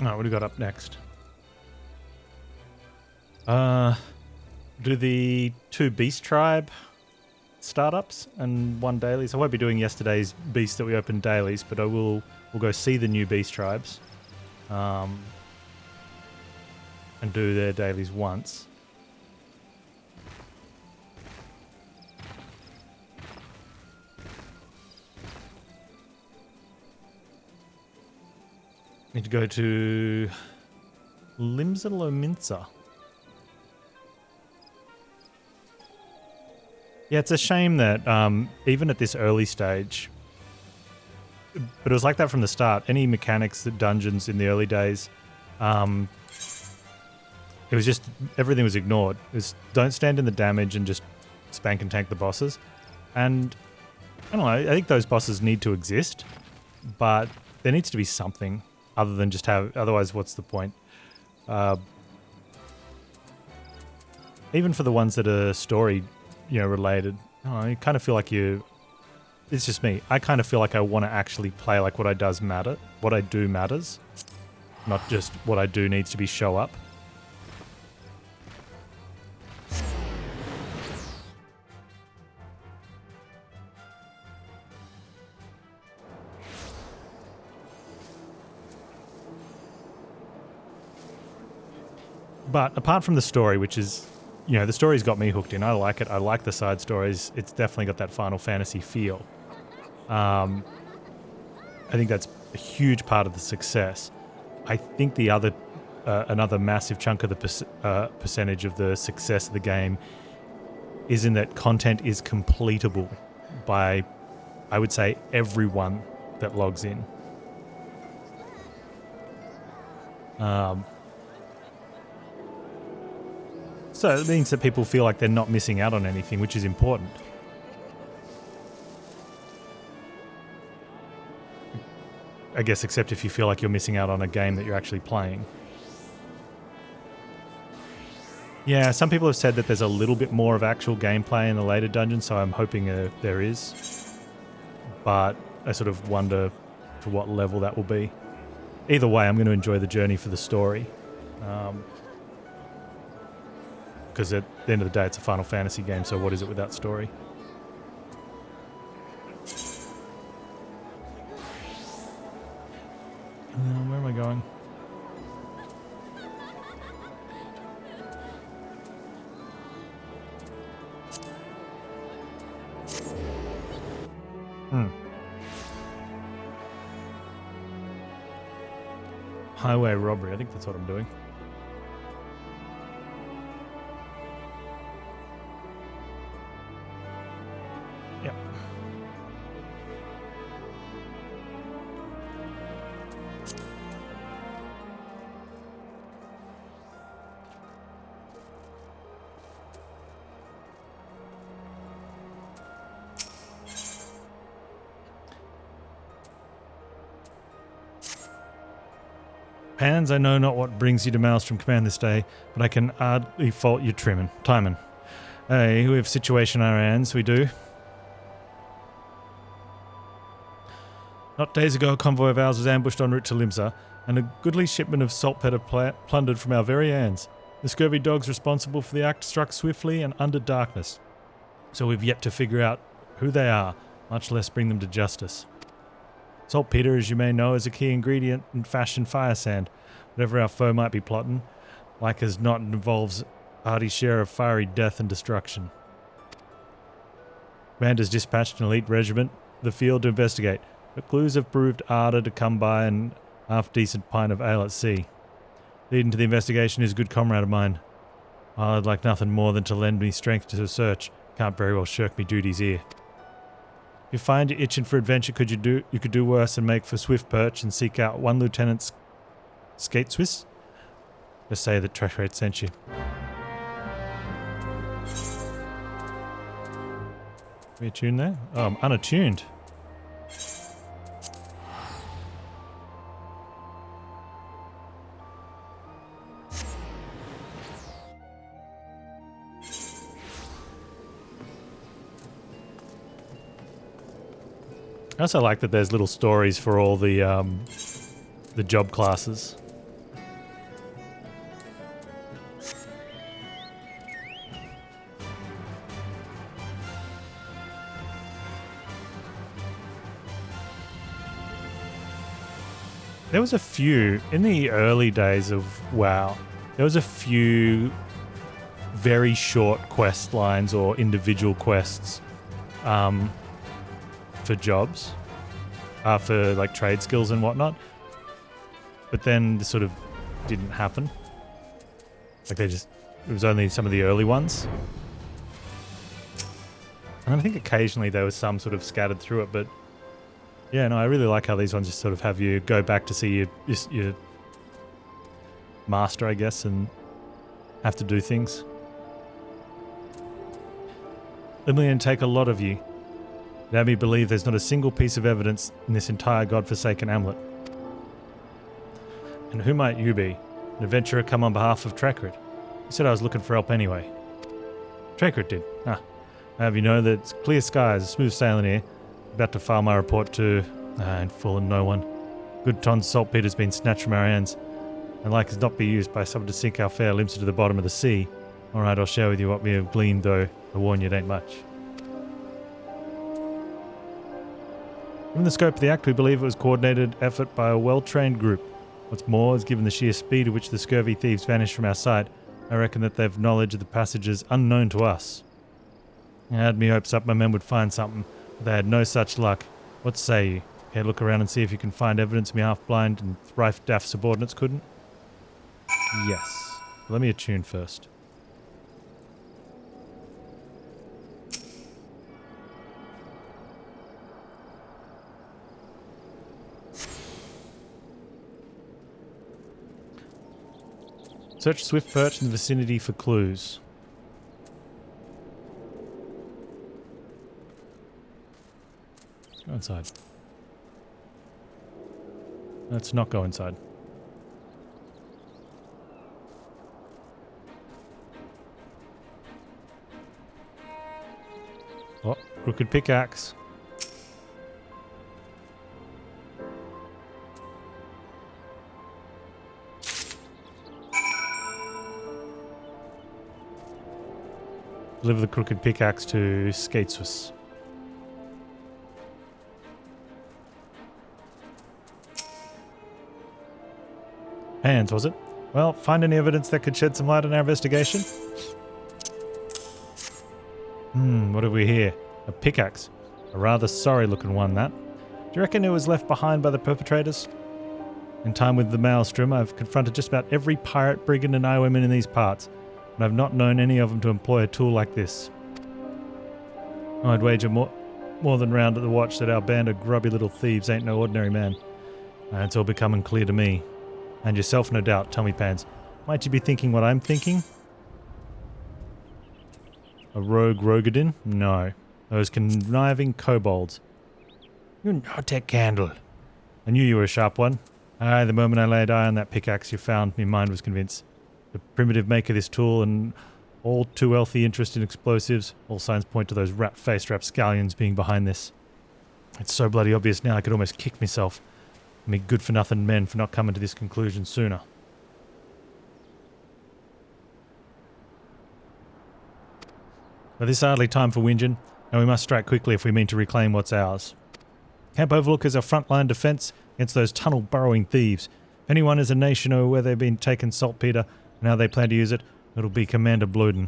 Alright, what do we got up next? Do the 2 Beast Tribe startups and 1 daily. So I won't be doing yesterday's beasts that we opened dailies, but we'll go see the new Beast Tribes. And do their dailies once. Need to go to Limsa Lominsa. Yeah, it's a shame that even at this early stage, but it was like that from the start. Any mechanics, the dungeons in the early days, it was just everything was ignored. It was, don't stand in the damage and just spank and tank the bosses. And I don't know. I think those bosses need to exist, but there needs to be something other than just have. Otherwise, what's the point? Even for the ones that are story, related, I kind of feel like you. It's just me. I kind of feel like I want to actually play like what I does matter. What I do matters, not just what I do needs to be show up. But apart from the story, which is, the story's got me hooked in. I like it. I like the side stories. It's definitely got that Final Fantasy feel. I think that's a huge part of the success. I think the other, another massive chunk of the percentage of the success of the game is in that content is completable by, I would say, everyone that logs in. So it means that people feel like they're not missing out on anything, which is important. I guess except if you feel like you're missing out on a game that you're actually playing. Yeah, some people have said that there's a little bit more of actual gameplay in the later dungeons, so I'm hoping there is. But I sort of wonder to what level that will be. Either way, I'm going to enjoy the journey for the story. Because at the end of the day, it's a Final Fantasy game, so what is it without story? Where am I going? Highway robbery, I think that's what I'm doing. Panz, I know not what brings you to Maelstrom Command this day, but I can hardly fault your timing. Hey, we have situation on our hands, we do. Not days ago, a convoy of ours was ambushed en route to Limsa, and a goodly shipment of saltpeter plundered from our very hands. The scurvy dogs responsible for the act struck swiftly and under darkness, so we've yet to figure out who they are, much less bring them to justice. Saltpeter, as you may know, is a key ingredient in fashioned fire sand. Whatever our foe might be plotting, like as not, involves a hearty share of fiery death and destruction. Commanders dispatched an elite regiment to the field to investigate, but clues have proved harder to come by and half-decent pint of ale at sea. Leading to the investigation is a good comrade of mine. I'd like nothing more than to lend me strength to the search. Can't very well shirk me duties here. If you find you're itching for adventure, you could do worse and make for swift perch and seek out one Lieutenant Skate Swiss? Just say that Treasure sent you. Are we attuned there? Oh, I'm unattuned. I also like that there's little stories for all the job classes. there was a few, in the early days of WoW, there was a few very short quest lines or individual quests for jobs, for like trade skills and whatnot. But then this sort of didn't happen. Like it was only some of the early ones. And I think occasionally there was some sort of scattered through it, but yeah, no, I really like how these ones just sort of have you go back to see your master, I guess, and have to do things. Let me take a lot of you. Let me believe there's not a single piece of evidence in this entire godforsaken amulet. And who might you be? An adventurer come on behalf of Trekrit. He said I was looking for help anyway. Trekrit did. I have you know that it's clear skies, smooth sailing here. About to file my report to... and fallen no one. Good tons saltpeter's been snatched from our hands, and like as not be used by someone to sink our fair limbs to the bottom of the sea. Alright, I'll share with you what we have gleaned, though I warn you it ain't much. Given the scope of the act, we believe it was coordinated effort by a well-trained group. What's more, is given the sheer speed at which the scurvy thieves vanished from our sight, I reckon that they've knowledge of the passages unknown to us. I had me hopes up my men would find something, but they had no such luck. What say you? Okay, look around and see if you can find evidence me half-blind and thrice-daft subordinates couldn't? Yes. Let me attune first. Search swift perch in the vicinity for clues. Let's go inside. Let's not go inside. Oh, crooked pickaxe. Deliver the crooked pickaxe to Skatesus. Panz, was it? Well, find any evidence that could shed some light on our investigation? What have we here? A pickaxe. A rather sorry looking one, that. Do you reckon it was left behind by the perpetrators? In time with the Maelstrom, I've confronted just about every pirate, brigand and highwayman in these parts, and I've not known any of them to employ a tool like this. I'd wager more than round at the watch that our band of grubby little thieves ain't no ordinary man. It's all becoming clear to me. And yourself, no doubt. Tell me, Panz, might you be thinking what I'm thinking? A rogue Rogadin? No. Those conniving kobolds. You're not a candle. I knew you were a sharp one. Aye, the moment I laid eye on that pickaxe you found, my mind was convinced. The primitive make of this tool and all too wealthy interest in explosives, all signs point to those rat-faced rapscallions being behind this. It's so bloody obvious now I could almost kick myself. Me good-for-nothing men for not coming to this conclusion sooner. But this is hardly time for whinging, and we must strike quickly if we mean to reclaim what's ours. Camp Overlook is our frontline defence against those tunnel-burrowing thieves. If anyone is a nation or where they've been taking saltpeter and how they plan to use it, it'll be Commander Bloden.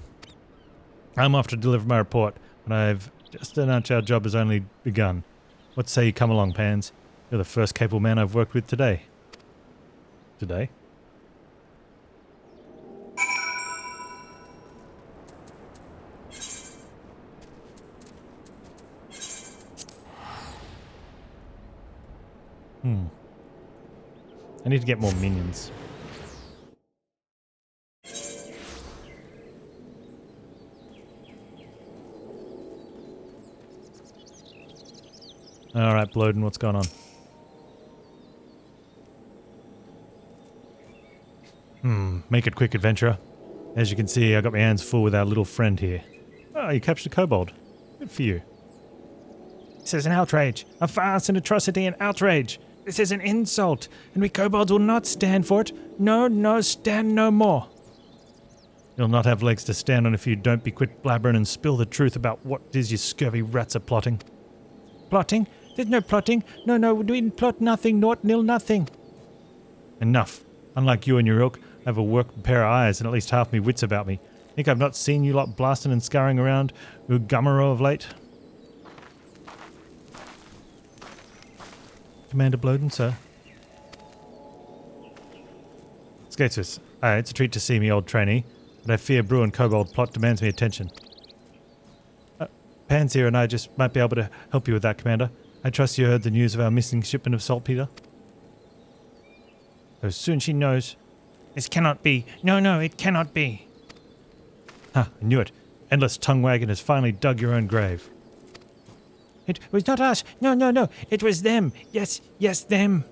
I'm off to deliver my report, and I've just announced our job has only begun. What say you come along, Panz? You're the first capable man I've worked with today. Today? I need to get more minions. Alright, Bloden, what's going on? Make it quick, adventurer. As you can see, I got my hands full with our little friend here. Oh, you captured a kobold. Good for you. This is an outrage. A farce, an atrocity, an outrage. This is an insult, and we kobolds will not stand for it. No, stand no more. You'll not have legs to stand on if you don't be quit blabbering and spill the truth about what it is you scurvy rats are plotting. Plotting? There's no plotting. No, we didn't plot nothing, naught, nil, nothing. Enough. Unlike you and your ilk, I have a worked pair of eyes and at least half me wits about me. Think I've not seen you lot blasting and scurrying around Ugumaro of late? Commander Bloden, sir. Skateswiss. It's a treat to see me, old trainee, but I fear Brew and Kobold plot demands me attention. Panz here and I just might be able to help you with that, Commander. I trust you heard the news of our missing shipment of saltpeter. So soon she knows. This cannot be. No, it cannot be. Ha, I knew it. Endless tongue wagon has finally dug your own grave. It was not us. No. It was them. Yes, them.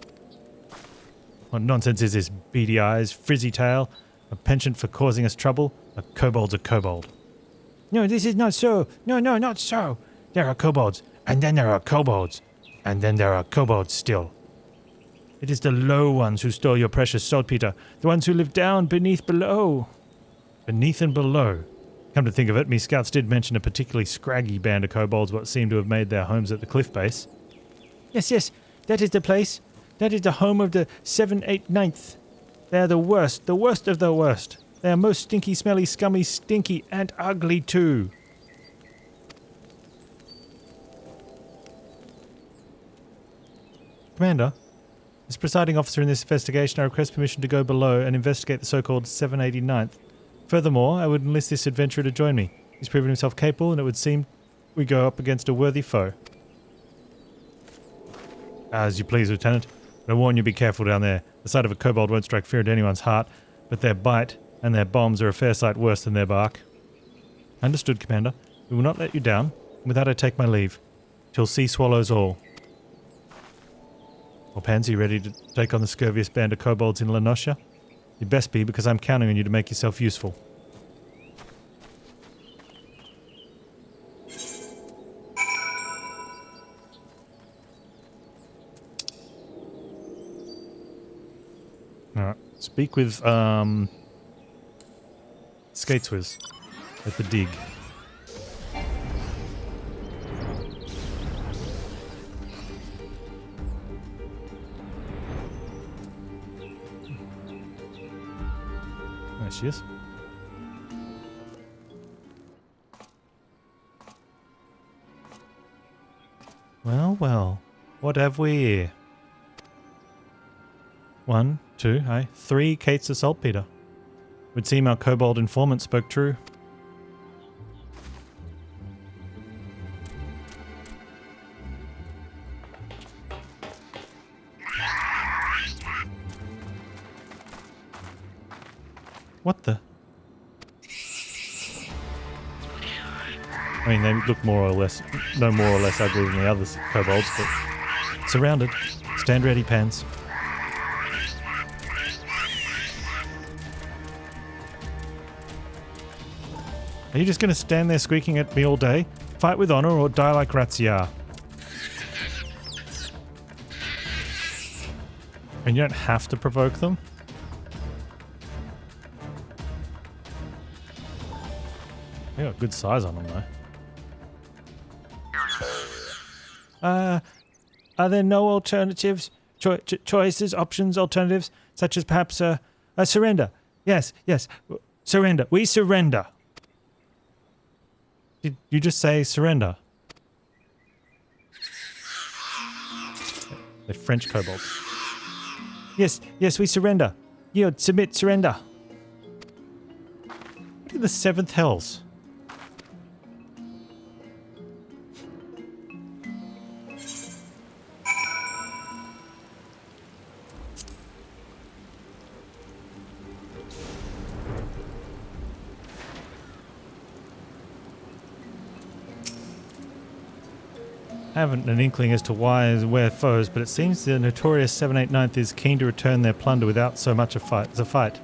What nonsense is this? Beady eyes, frizzy tail, a penchant for causing us trouble? A kobold's a kobold. No, this is not so. No, not so. There are kobolds, and then there are kobolds, and then there are kobolds still. It is the low ones who stole your precious saltpeter, the ones who live down below. Beneath and below. Come to think of it, me scouts did mention a particularly scraggy band of kobolds what seem to have made their homes at the cliff base. Yes, that is the place. That is the home of the 7th, 8th, 9th. They are the worst of the worst. They are most stinky, smelly, scummy, stinky, and ugly too. Commander, as presiding officer in this investigation, I request permission to go below and investigate the so-called 789th. Furthermore, I would enlist this adventurer to join me. He's proven himself capable, and it would seem we go up against a worthy foe. As you please, Lieutenant. But I warn you, be careful down there. The sight of a kobold won't strike fear into anyone's heart, but their bite and their bombs are a fair sight worse than their bark. Understood, Commander. We will not let you down. With that I take my leave. Till sea swallows all. Well, Panz, you ready to take on the Scurviest band of kobolds in La Noscia? You'd best be, because I'm counting on you to make yourself useful. Alright, speak with, Skateswiz at the dig. There she is. Well, what have we here? 1, 2, 3 cates of saltpeter. Would seem our kobold informant spoke true. What the? I mean, they look more or less ugly than the other kobolds, but surrounded. Stand ready, Panz. Are you just going to stand there squeaking at me all day? Fight with honor or die like Razzia. And you don't have to provoke them? They got good size on them, though. Are there no alternatives? Choices, options, alternatives, such as perhaps a surrender? Yes. Surrender. We surrender. Did you just say surrender? They're French kobolds. Yes, we surrender. Yield, submit, surrender. What are the 7th hells? I haven't an inkling as to why we're foes, but it seems the notorious 789th is keen to return their plunder without so much as a fight.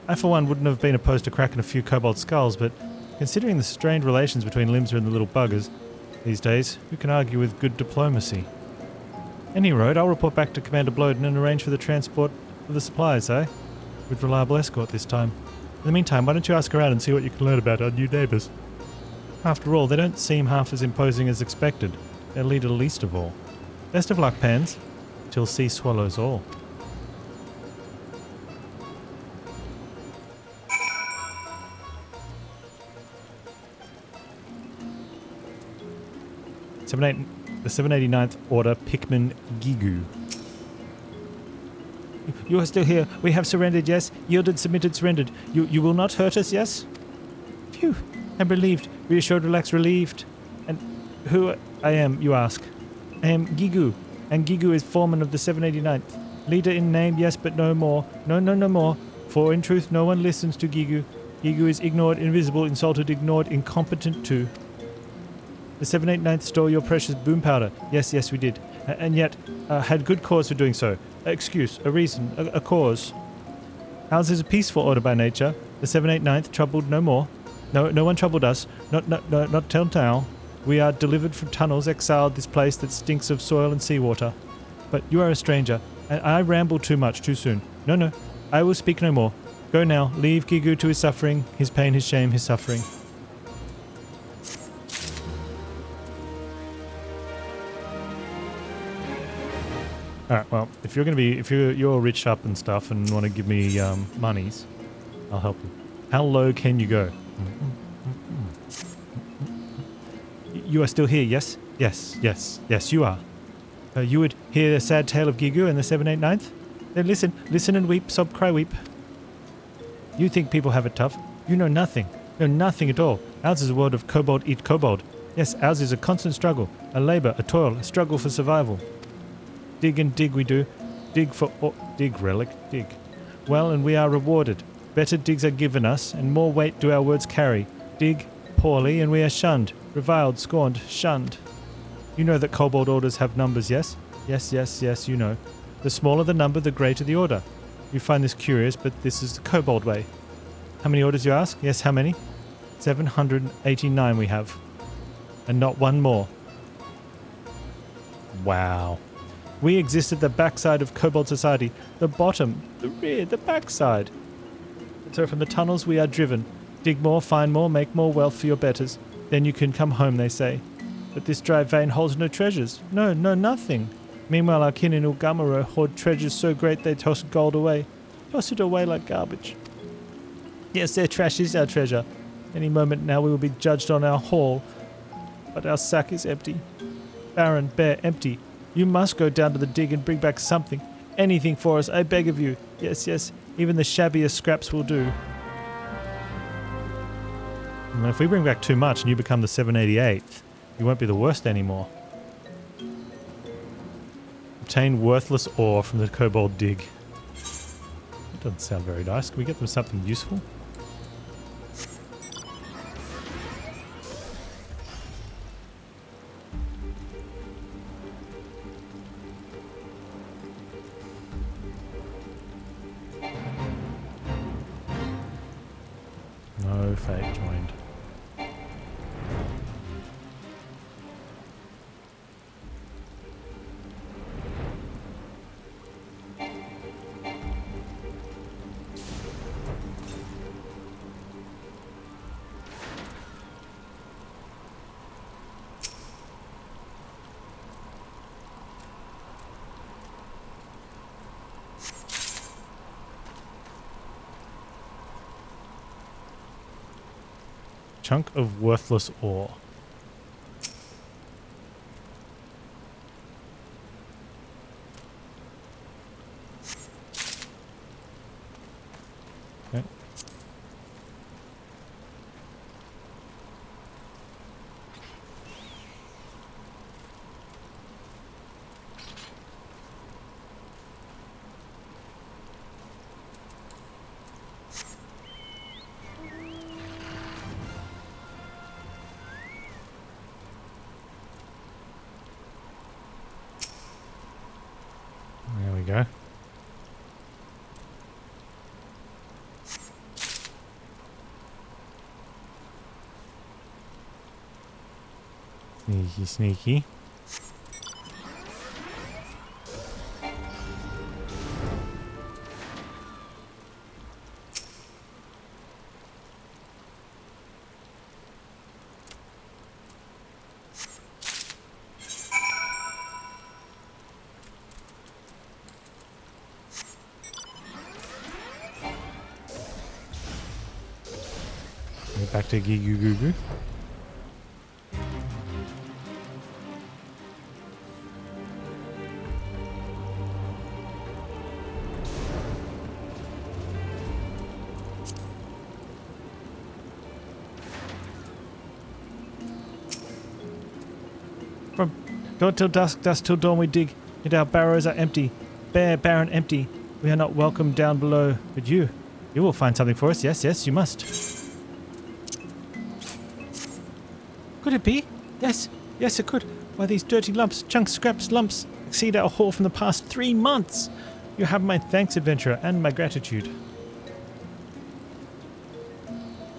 I for one wouldn't have been opposed to cracking a few kobold skulls, but considering the strained relations between Limsa and the little buggers these days, who can argue with good diplomacy? Any road, I'll report back to Commander Bloden and arrange for the transport of the supplies, with reliable escort this time. In the meantime, why don't you ask around and see what you can learn about our new neighbours? After all, they don't seem half as imposing as expected. Their leader least of all. Best of luck, Panz. Till sea swallows all. The 789th Order Pikmin Gigu. You are still here. We have surrendered, yes? Yielded, submitted, surrendered. You will not hurt us, yes? Phew. I'm relieved. Reassured, relaxed, relieved. And who I am, you ask? I am Gigu. And Gigu is foreman of the 789th. Leader in name, yes, but no more. No more. For in truth, no one listens to Gigu. Gigu is ignored, invisible, insulted, ignored, incompetent too. The 789th stole your precious boom powder. Yes, we did. And yet, had good cause for doing so. Excuse, a reason, a cause. Ours is a peaceful order by nature. The 789th troubled no more. No one troubled us. Not till now. We are delivered from tunnels, exiled this place that stinks of soil and seawater. But you are a stranger, and I ramble too much too soon. No, I will speak no more. Go now, leave Gigu to his suffering, his pain, his shame, his suffering. Alright, well, if you're rich up and stuff and want to give me monies, I'll help you. How low can you go? You are still here, yes? Yes, you are. You would hear the sad tale of Gigu and the 789th? Then listen and weep, sob, cry, weep. You think people have it tough? You know nothing at all. Ours is a world of kobold eat kobold. Yes, ours is a constant struggle, a labour, a toil, a struggle for survival. Dig and dig we do. Dig for dig, relic, dig. Well, and we are rewarded. Better digs are given us, and more weight do our words carry. Dig poorly, and we are shunned, reviled, scorned, shunned. You know that kobold orders have numbers, yes? Yes, you know. The smaller the number, the greater the order. You find this curious, but this is the kobold way. How many orders, you ask? Yes, how many? 789 we have. And not one more. Wow. We exist at the backside of kobold society. The bottom, the rear, the backside. And so from the tunnels we are driven. Dig more, find more, make more wealth for your betters. Then you can come home, they say. But this dry vein holds no treasures. No, nothing. Meanwhile our kin in Ulgamaro hoard treasures so great they toss gold away. Toss it away like garbage. Yes, their trash is our treasure. Any moment now we will be judged on our haul. But our sack is empty. Barren, bare, empty. You must go down to the dig and bring back something. Anything for us, I beg of you. Yes, even the shabbiest scraps will do. And if we bring back too much and you become the 788th, you won't be the worst anymore. Obtain worthless ore from the kobold dig. That doesn't sound very nice. Can we get them something useful? No fate joined. Chunk of worthless ore. Okay. There we go. Sneaky. Back to Gigu Gugu. Dawn till dusk, dusk till dawn we dig, yet our barrows are empty. Bare, barren, empty. We are not welcome down below. But you will find something for us. Yes, yes, you must. Could it be? Yes, yes it could. Why, these dirty lumps, chunks, scraps, lumps, exceed our haul from the past 3 months. You have my thanks, adventurer, and my gratitude.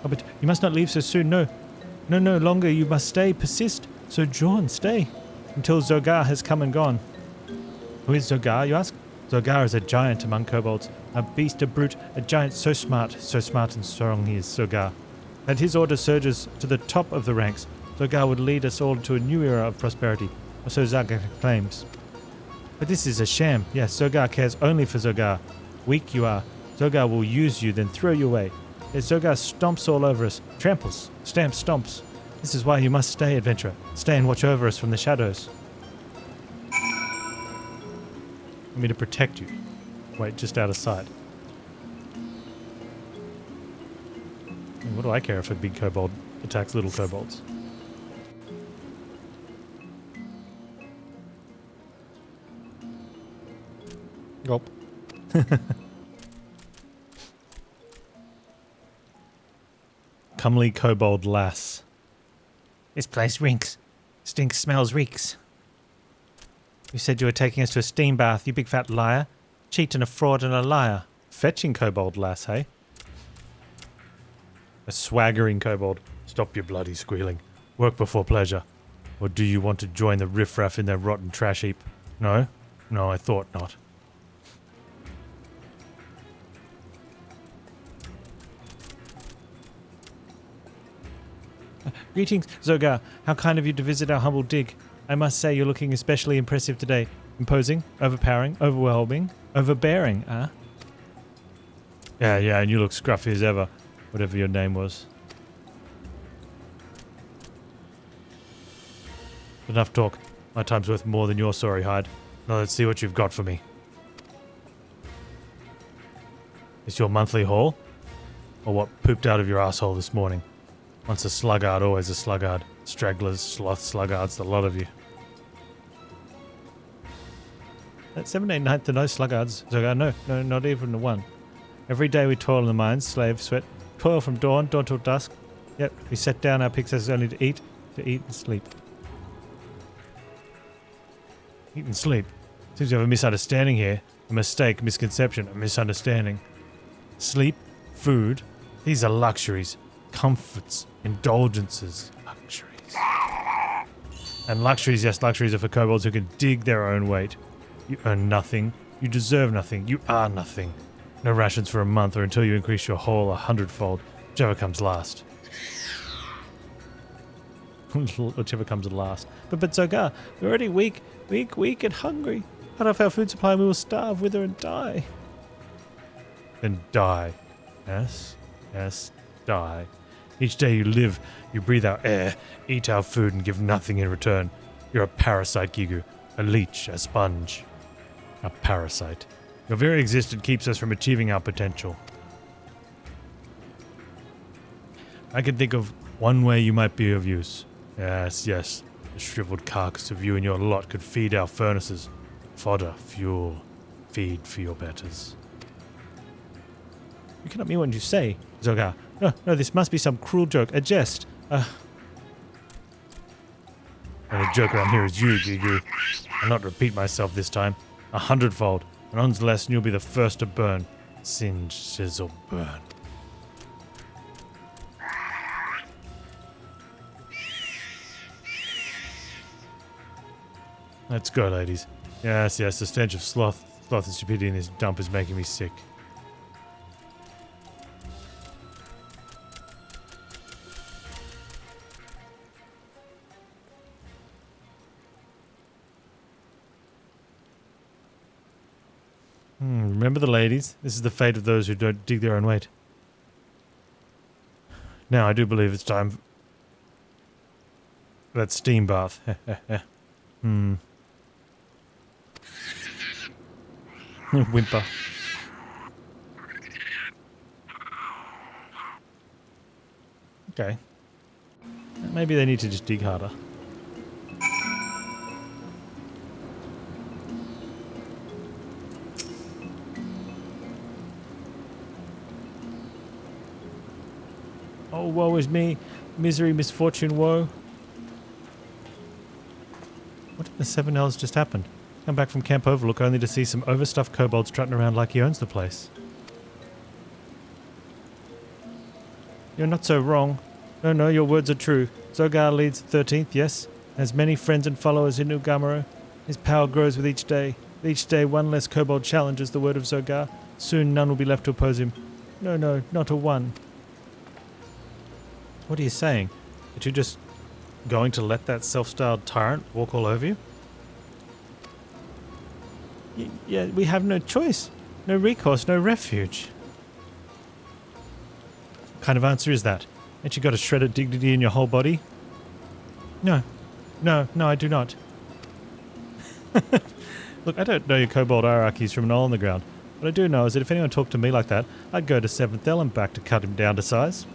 Oh, but you must not leave so soon, no. No longer, you must stay, persist. Sojourn, stay, until Zogar has come and gone. Who is Zogar, you ask? Zogar is a giant among kobolds, a beast, a brute, a giant so smart and strong he is, Zogar. That his order surges to the top of the ranks. Zogar would lead us all to a new era of prosperity, or so Zogar claims. But this is a sham. Yes, Zogar cares only for Zogar. Weak you are. Zogar will use you, then throw you away. Yet Zogar stomps all over us, tramples, stamps, stomps. This is why you must stay, adventurer. Stay and watch over us from the shadows. I mean to protect you. Wait, just out of sight. And what do I care if a big kobold attacks little kobolds? Gulp. Comely kobold lass. This place reeks. Stinks, smells, reeks. You said you were taking us to a steam bath, you big fat liar. Cheat and a fraud and a liar. Fetching kobold lass, hey? A swaggering kobold. Stop your bloody squealing. Work before pleasure. Or do you want to join the riffraff in their rotten trash heap? No? No, I thought not. Greetings, Zogar. How kind of you to visit our humble dig. I must say you're looking especially impressive today. Imposing, overpowering, overwhelming, overbearing, huh? Yeah, and you look scruffy as ever, whatever your name was. Enough talk. My time's worth more than your sorry hide. Now let's see what you've got for me. Is your monthly haul? Or what pooped out of your asshole this morning? Once a sluggard, always a sluggard. Stragglers, sloth sluggards, the lot of you. At 7, 8, 9, no sluggards. Zogar, no, not even the one. Every day we toil in the mines, slave, sweat, toil from dawn till dusk. Yet we set down our pickaxes only to eat and sleep. Eat and sleep? Seems you have a misunderstanding here. A mistake, misconception, a misunderstanding. Sleep, food, these are luxuries. Comforts, indulgences, luxuries. And luxuries, yes, luxuries are for kobolds who can dig their own weight. You earn nothing, you deserve nothing, you are nothing. No rations for a month or until you increase your haul 100-fold, whichever comes last. Whichever comes last. But Zogar, we're already weak and hungry. Cut off our food supply and we will starve, wither and die. Then die. Yes, die. Each day you live, you breathe our air, eat our food and give nothing in return. You're a parasite, Gigu. A leech, a sponge. A parasite. Your very existence keeps us from achieving our potential. I can think of one way you might be of use. Yes. The shriveled carcass of you and your lot could feed our furnaces. Fodder, fuel, feed for your betters. You cannot mean what you say, Zogar. No, this must be some cruel joke, a jest. And the joke around here is you, Gigu. I'll not repeat myself this time. 100-fold. And on's less and you'll be the first to burn. Singe, sizzle, burn. Let's go, ladies. Yes, the stench of sloth and stupidity in this dump is making me sick. Remember the ladies? This is the fate of those who don't dig their own weight. Now I do believe it's time for that steam bath. Whimper. Okay. Maybe they need to just dig harder. Oh, woe is me. Misery, misfortune, woe. What in the seven hells just happened? Come back from Camp Overlook only to see some overstuffed kobolds trotting around like he owns the place. You're not so wrong. No, your words are true. Zogar leads the 13th, yes. Has many friends and followers in Ugamaro. His power grows with each day. With each day, one less kobold challenges the word of Zogar. Soon none will be left to oppose him. No, not a one. What are you saying? That you're just going to let that self-styled tyrant walk all over you? Yeah, we have no choice. No recourse, no refuge. What kind of answer is that? Ain't you got a shred of dignity in your whole body? No, I do not. Look, I don't know your kobold hierarchies from an hole in the ground. What I do know is that if anyone talked to me like that, I'd go to Seventh Umbral back to cut him down to size.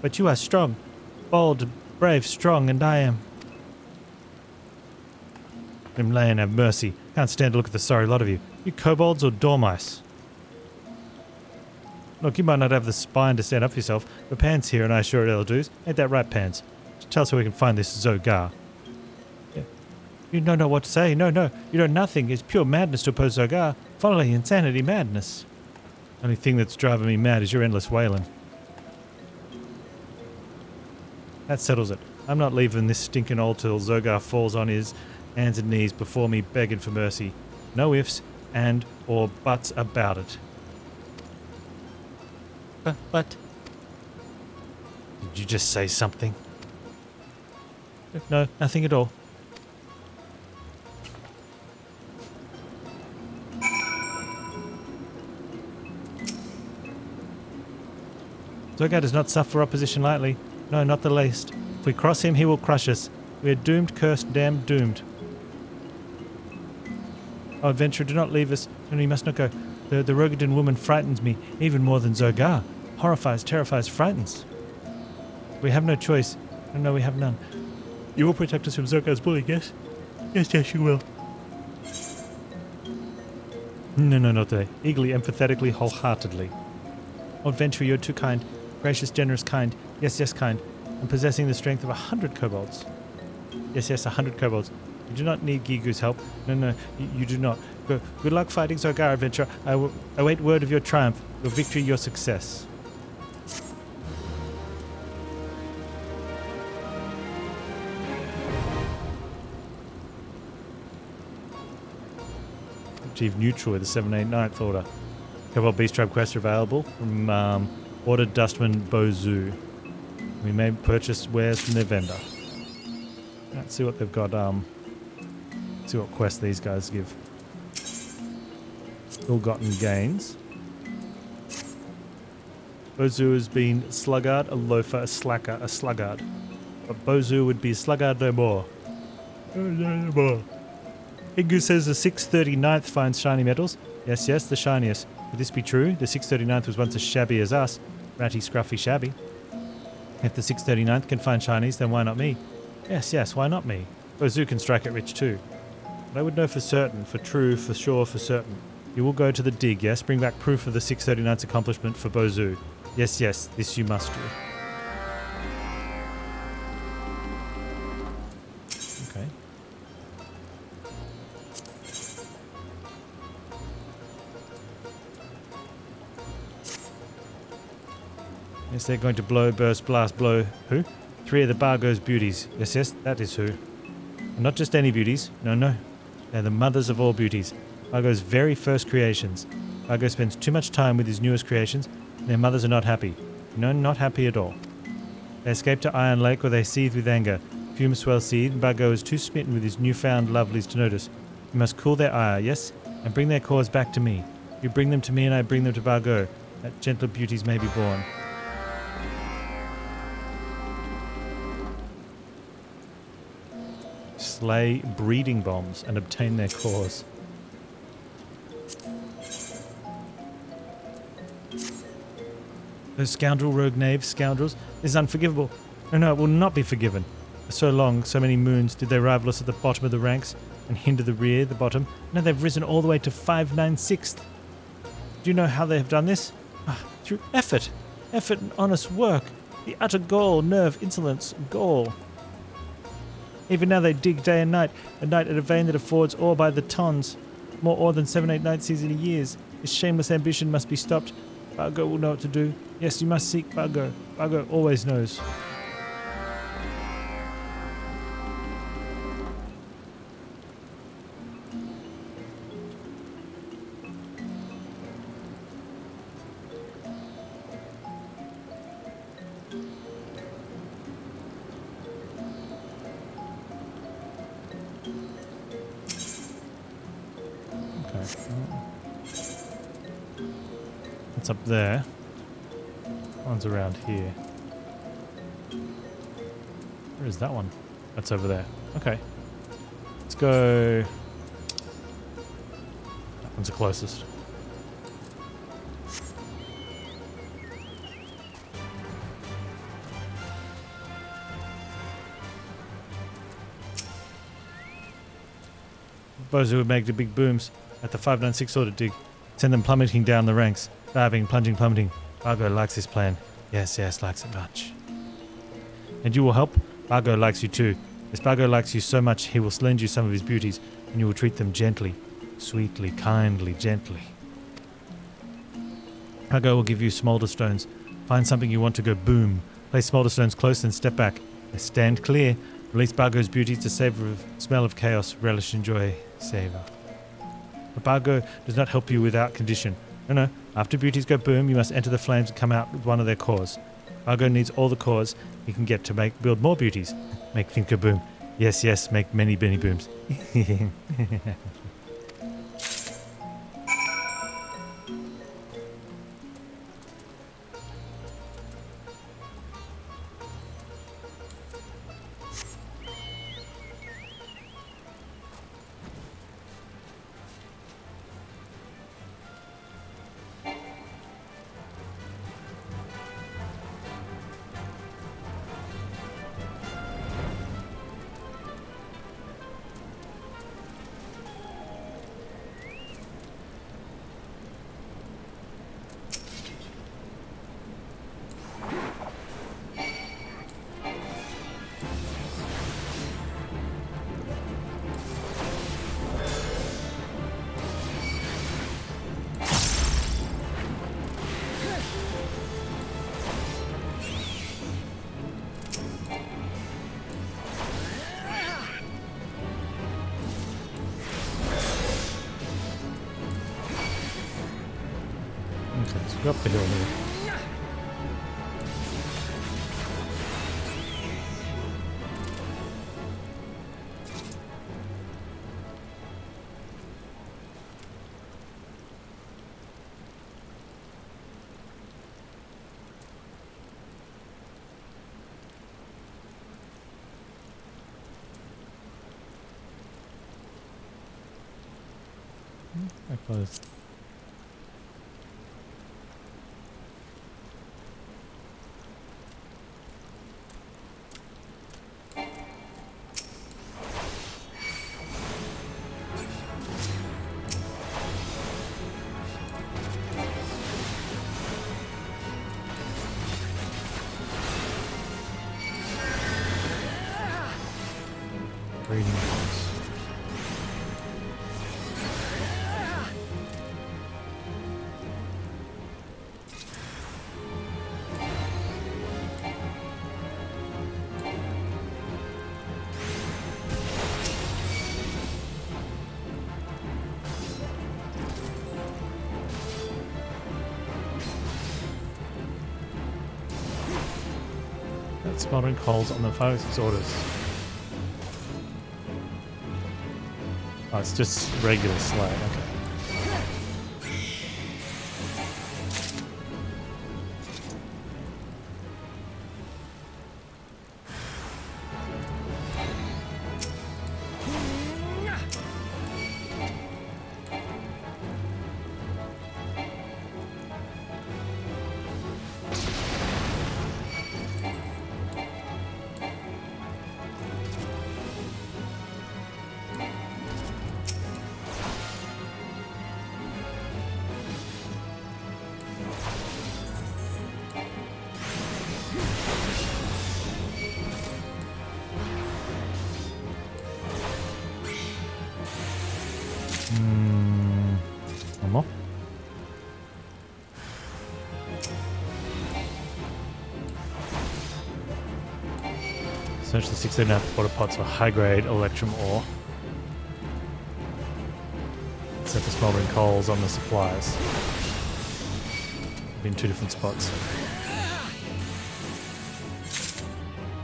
But you are strong. Bold, brave, strong, and I am. Himalayan, have mercy. Can't stand to look at the sorry lot of you. You kobolds or dormice? Look, you might not have the spine to stand up for yourself, but Panz here and I sure it'll do. Ain't that right, Panz? Just tell us where we can find this Zogar. Yeah. You don't know what to say. No. You know nothing. It's pure madness to oppose Zogar. Folly, insanity, madness. Only thing that's driving me mad is your endless wailing. That settles it. I'm not leaving this stinking hole till Zogar falls on his hands and knees before me begging for mercy. No ifs and or buts about it. But did you just say something? No, nothing at all. Zogar does not suffer opposition lightly. No, not the least. If we cross him, he will crush us. We are doomed, cursed, damned, doomed. Oh, adventurer, do not leave us. No, you must not go. The Rogadin woman frightens me, even more than Zogar. Horrifies, terrifies, frightens. We have no choice. No, we have none. You will protect us from Zogar's bullying, yes? Yes, you will. No, not today. Eagerly, emphatically, wholeheartedly. Oh, adventurer, you're too kind. Gracious, generous, kind. Yes, kind. And possessing the strength of 100 kobolds. Yes, 100 kobolds. You do not need Gigu's help. No, you do not. Good luck fighting Zogar, adventurer. I await word of your triumph, your victory, your success. Achieve neutral with the 789th order. Kobold Beast Tribe quests are available from Ordered Dustman Bozu. We may purchase wares from their vendor. Let's see what they've got. See what quests these guys give. Ill-gotten gains. Bozu has been sluggard, a loafer, a slacker, a sluggard. But Bozu would be sluggard no more. No more. Igu says the 639th finds shiny metals. Yes, the shiniest. Would this be true? The 639th was once as shabby as us. Ratty, scruffy, shabby. If the 639th can find shinies, then why not me? Yes, why not me? Bozu can strike it rich too. But I would know for certain, for true, for sure, for certain. You will go to the dig, yes? Bring back proof of the 639th's accomplishment for Bozu. Yes, this you must do. Okay. Yes, they're going to blow, burst, blast, blow. Who? 3 of the Bargo's beauties. Yes, that is who. And not just any beauties. No. They're the mothers of all beauties. Bargo's very first creations. Bargo spends too much time with his newest creations, and their mothers are not happy. No, not happy at all. They escape to Iron Lake where they seethe with anger. Fumes swell seethe, and Bargo is too smitten with his newfound lovelies to notice. You must cool their ire, yes? And bring their cause back to me. You bring them to me and I bring them to Bargo, that gentler beauties may be born. Slay breeding bombs and obtain their cause. Those scoundrel rogue knaves, scoundrels, this is unforgivable. No, it will not be forgiven. For so long, so many moons, did they rival us at the bottom of the ranks and hinder the rear, the bottom. Now they've risen all the way to 596th. Do you know how they have done this? Through effort. Effort and honest work. The utter gall, nerve, insolence, gall. Even now they dig day and night at a vein that affords ore by the tons. More ore than 7-8 night season years. This shameless ambition must be stopped. Bargo will know what to do. Yes, you must seek Bargo. Bargo always knows. It's up there. One's around here. Where is that one? That's over there. Okay. Let's go. That one's the closest. Those who would make the big booms at the 596 order dig. Send them plummeting down the ranks. Diving, plunging, plummeting. Bargo likes this plan. Yes, likes it much. And you will help? Bargo likes you too. Yes, Bargo likes you so much he will lend you some of his beauties, and you will treat them gently, sweetly, kindly, gently. Bargo will give you smolder stones. Find something you want to go boom. Place smolder stones close and step back. Yes, stand clear. Release Bargo's beauties to savor of smell of chaos. Relish, enjoy, savor. But Bargo does not help you without condition. No. After beauties go boom, you must enter the flames and come out with one of their cores. Bargo needs all the cores he can get to build more beauties. Make things go boom. Yes, make many booms. Let's go up the hill here. Quite close. Breeding points. That's smoldering coals on the 506 orders. Oh, it's just regular slag, okay. One more. Search the 16.5 water pots for high-grade electrum ore. Set the smoldering coals on the supplies. Be in 2 different spots.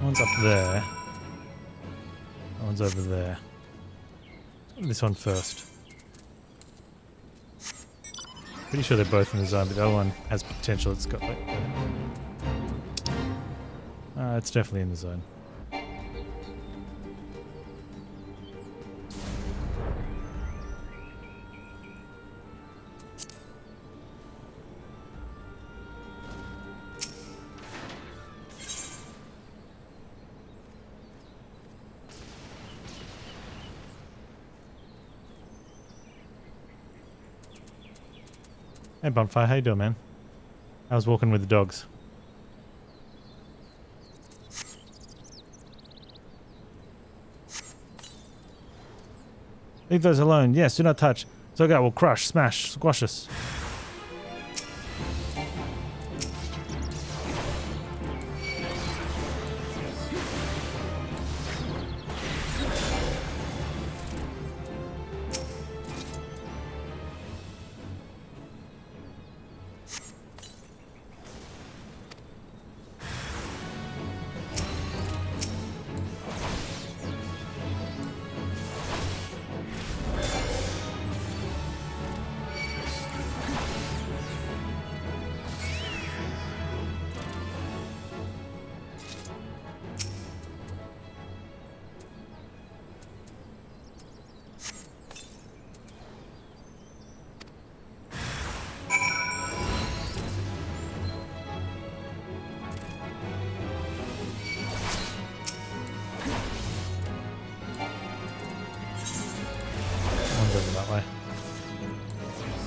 One's up there. That one's over there. This one first. Pretty sure they're both in the zone, but the other one has potential. It's got like... it's definitely in the zone. Hey Bonfire, how you doing, man? I was walking with the dogs. Leave those alone. Yes, do not touch. Zogat will crush, smash, squash us.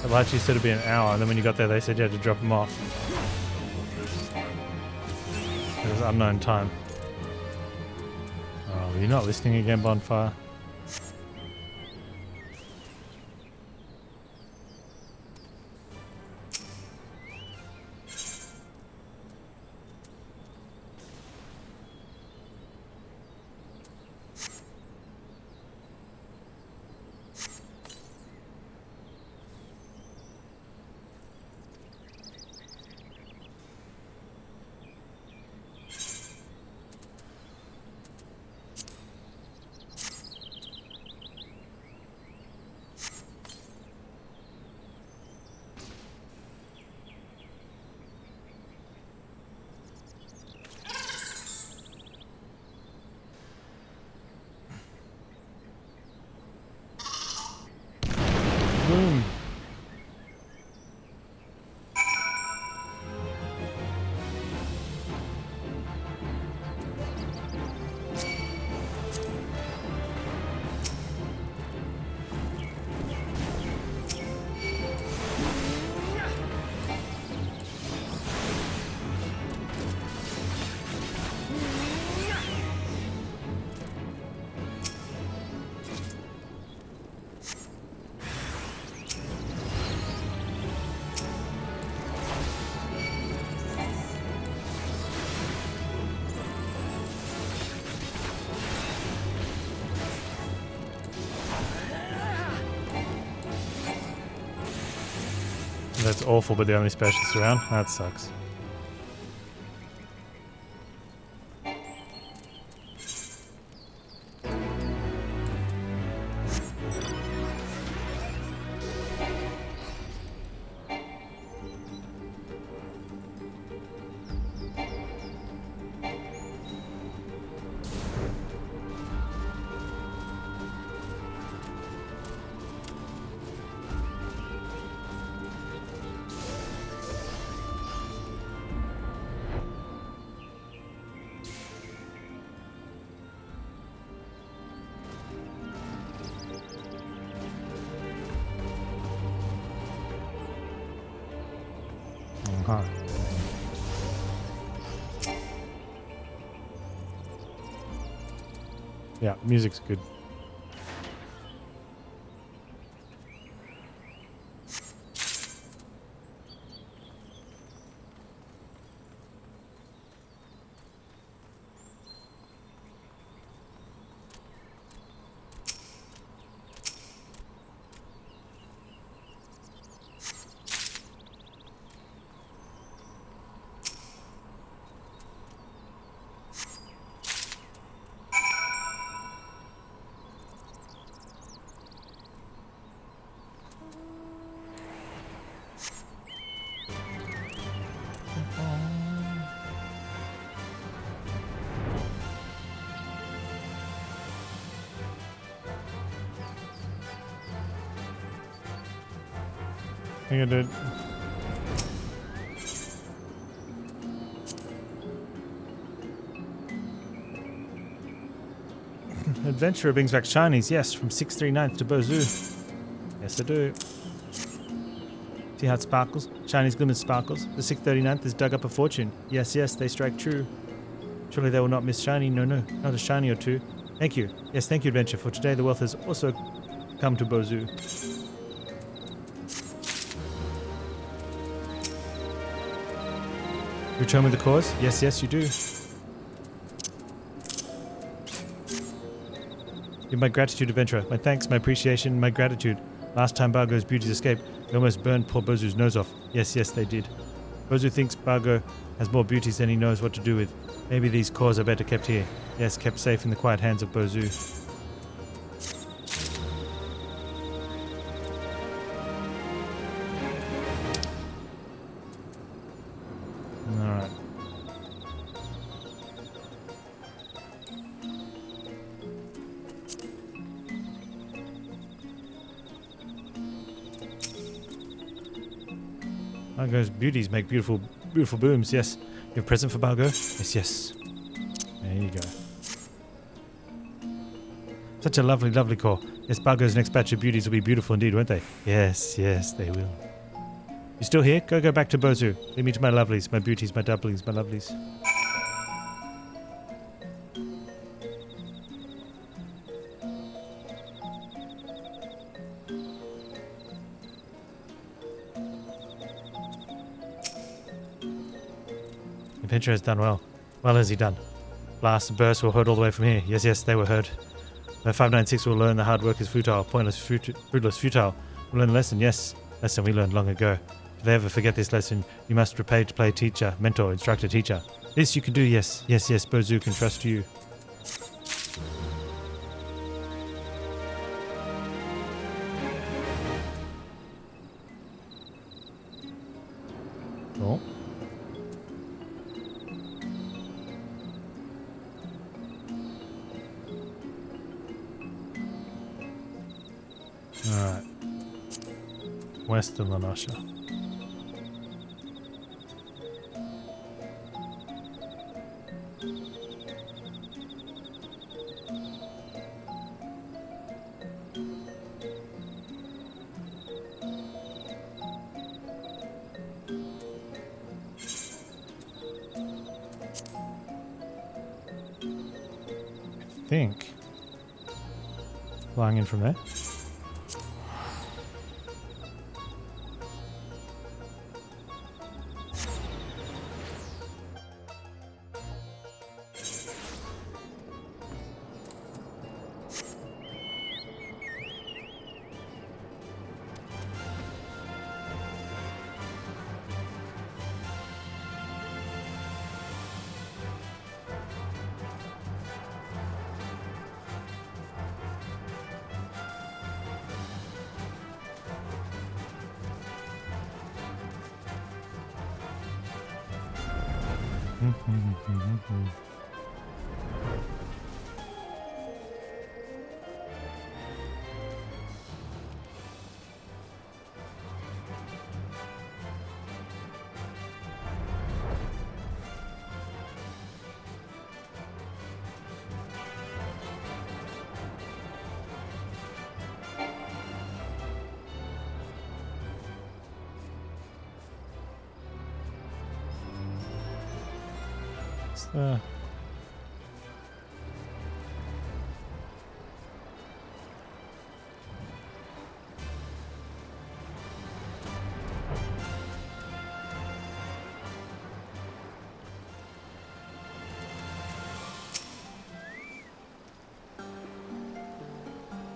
Actually said it'd be an hour, and then when you got there they said you had to drop them off. It was unknown time. Oh, you're not listening again, Bonfire? That's awful, but the only specialists around? That sucks. Huh. Yeah, music's good. I'm gonna do it. Adventurer brings back shinies, yes, from 639th to Bozu. Yes, I do. See how it sparkles? Shinies, glimmers, sparkles. The 639th has dug up a fortune. Yes, yes, they strike true. Surely they will not miss shiny. No, no, not a shiny or two. Thank you. Yes, thank you, Adventure, for today the wealth has also come to Bozu. Return with the cause? Yes, yes, you do. Give my gratitude, Adventurer. My thanks, my appreciation, my gratitude. Last time Bargo's beauties escaped, they almost burned poor Bozu's nose off. Yes, yes, they did. Bozu thinks Bargo has more beauties than he knows what to do with. Maybe these cores are better kept here. Yes, kept safe in the quiet hands of Bozu. Alright. Bargo's beauties make beautiful booms, yes. You have a present for Bargo? Yes, yes. There you go. Such a lovely, lovely core. Yes, Bargo's next batch of beauties will be beautiful indeed, won't they? Yes, yes, they will. You still here? Go back to Bozu. Lead me to my lovelies, my beauties, my doublings, my lovelies. Adventure has done well. Well has he done. Blasts and bursts were heard all the way from here. Yes, yes, they were heard. By 596 will learn the hard work is futile, pointless, fruitless, futile. We'll learn a lesson, yes. Lesson we learned long ago. If they ever forget this lesson, you must repay to play teacher, mentor, instructor, teacher. This you can do, yes. Yes, yes, Bozu can trust you. Oh. Alright. Western Lanosha. I think flying in from there.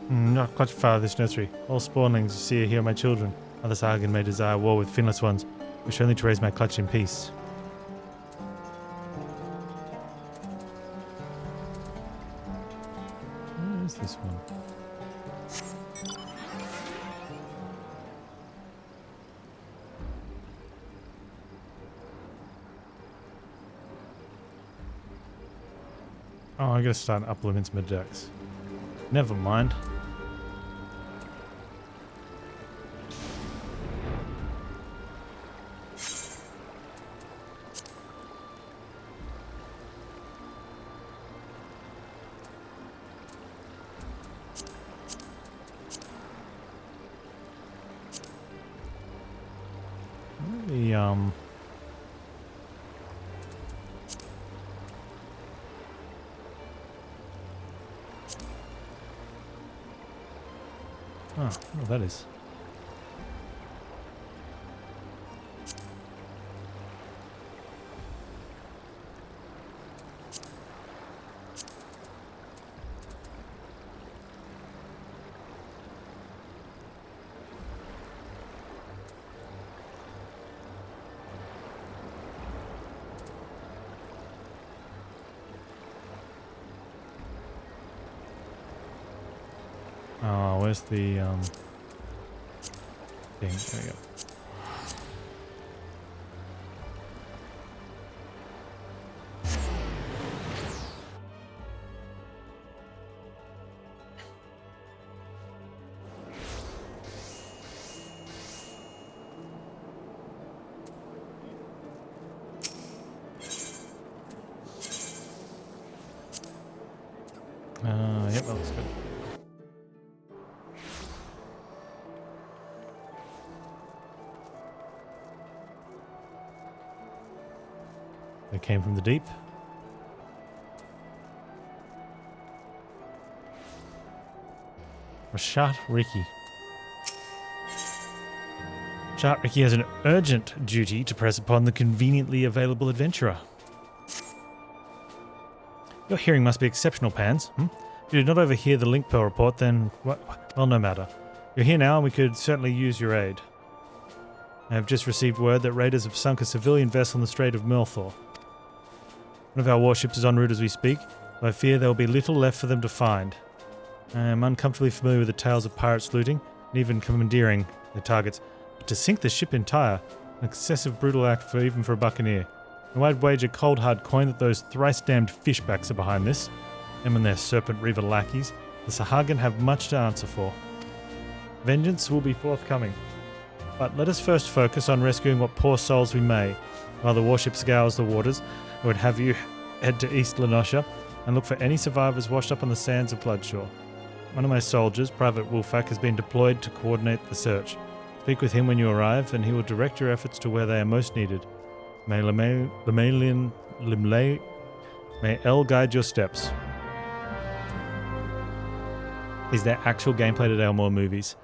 Not quite far this nursery. All spawnlings you see here are my children. Other Sagan may desire war with finless ones. Wish only to raise my clutch in peace. Where is this one? Oh, I gotta start uplimits my decks. Never mind. Oh, what that is. Oh, where's the thing? There we go. Yep, that looks good. They came from the deep. Rashat Ricky. Rashat Ricky has an urgent duty to press upon the conveniently available adventurer. Your hearing must be exceptional, Panz. If you did not overhear the Link Pearl report, then, well, no matter. You're here now, and we could certainly use your aid. I have just received word that raiders have sunk a civilian vessel in the Strait of Melthor. One of our warships is en route as we speak, but I fear there will be little left for them to find. I am uncomfortably familiar with the tales of pirates looting, and even commandeering their targets, but to sink the ship entire, an excessive brutal act even for a buccaneer. And I'd wager cold hard coin that those thrice-damned fishbacks are behind this. Them and their serpent reaver lackeys. The Shahadan have much to answer for. Vengeance will be forthcoming. But let us first focus on rescuing what poor souls we may. While the warship scours the waters, I would have you head to East Lenosha and look for any survivors washed up on the sands of Bloodshore. One of my soldiers, Private Wolfak, has been deployed to coordinate the search. Speak with him when you arrive, and he will direct your efforts to where they are most needed. May El guide your steps. Is there actual gameplay to Elmore movies?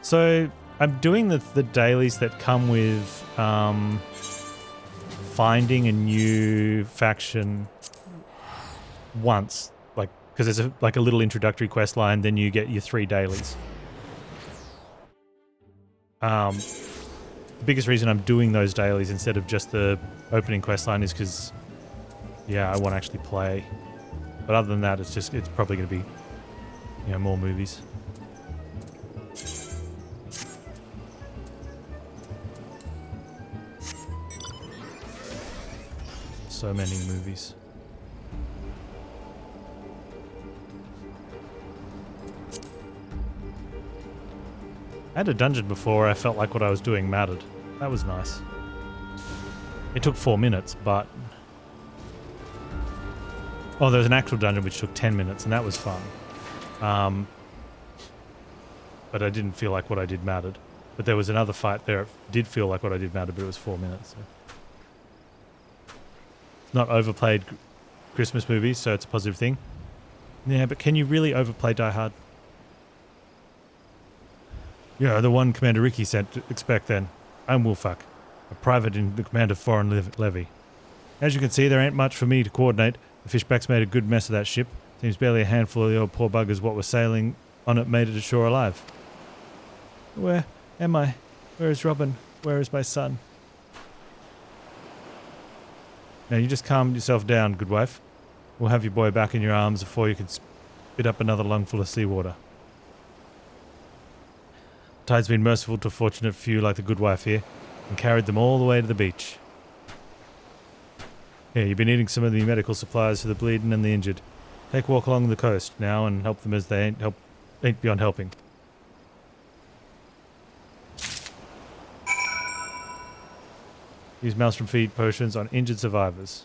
So I'm doing the dailies that come with finding a new faction once, like because there's a little introductory quest line, then you get your 3 dailies. The biggest reason I'm doing those dailies instead of just the opening quest line is because, yeah, I want to actually play. But other than that, it's probably going to be, more movies. So many movies. I had a dungeon before I felt like what I was doing mattered. That was nice. It took 4 minutes, but... Oh, there was an actual dungeon which took 10 minutes, and that was fun. But I didn't feel like what I did mattered. But there was another fight there. It did feel like what I did mattered, but it was 4 minutes. So. It's not overplayed Christmas movies, so it's a positive thing. Yeah, but can you really overplay Die Hard? Yeah, the one Commander Ricky sent to expect then. I'm Wolfak, a private in the command of Foreign Levy. As you can see, there ain't much for me to coordinate. The fishbacks made a good mess of that ship. Seems barely a handful of the old poor buggers what were sailing on it made it ashore alive. Where am I? Where is Robin? Where is my son? Now you just calm yourself down, good wife. We'll have your boy back in your arms before you can spit up another lungful of seawater. The tide's been merciful to a fortunate few like the good wife here, and carried them all the way to the beach. Here, you've been eating some of the medical supplies for the bleeding and the injured. Take a walk along the coast now and help them as they ain't beyond helping. Use Maelstrom feed potions on injured survivors.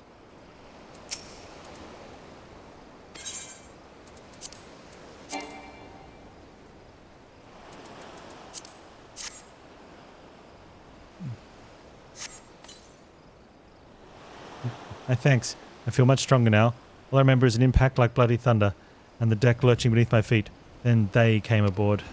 Thanks. I feel much stronger now. All I remember is an impact like bloody thunder, and the deck lurching beneath my feet. Then they came aboard.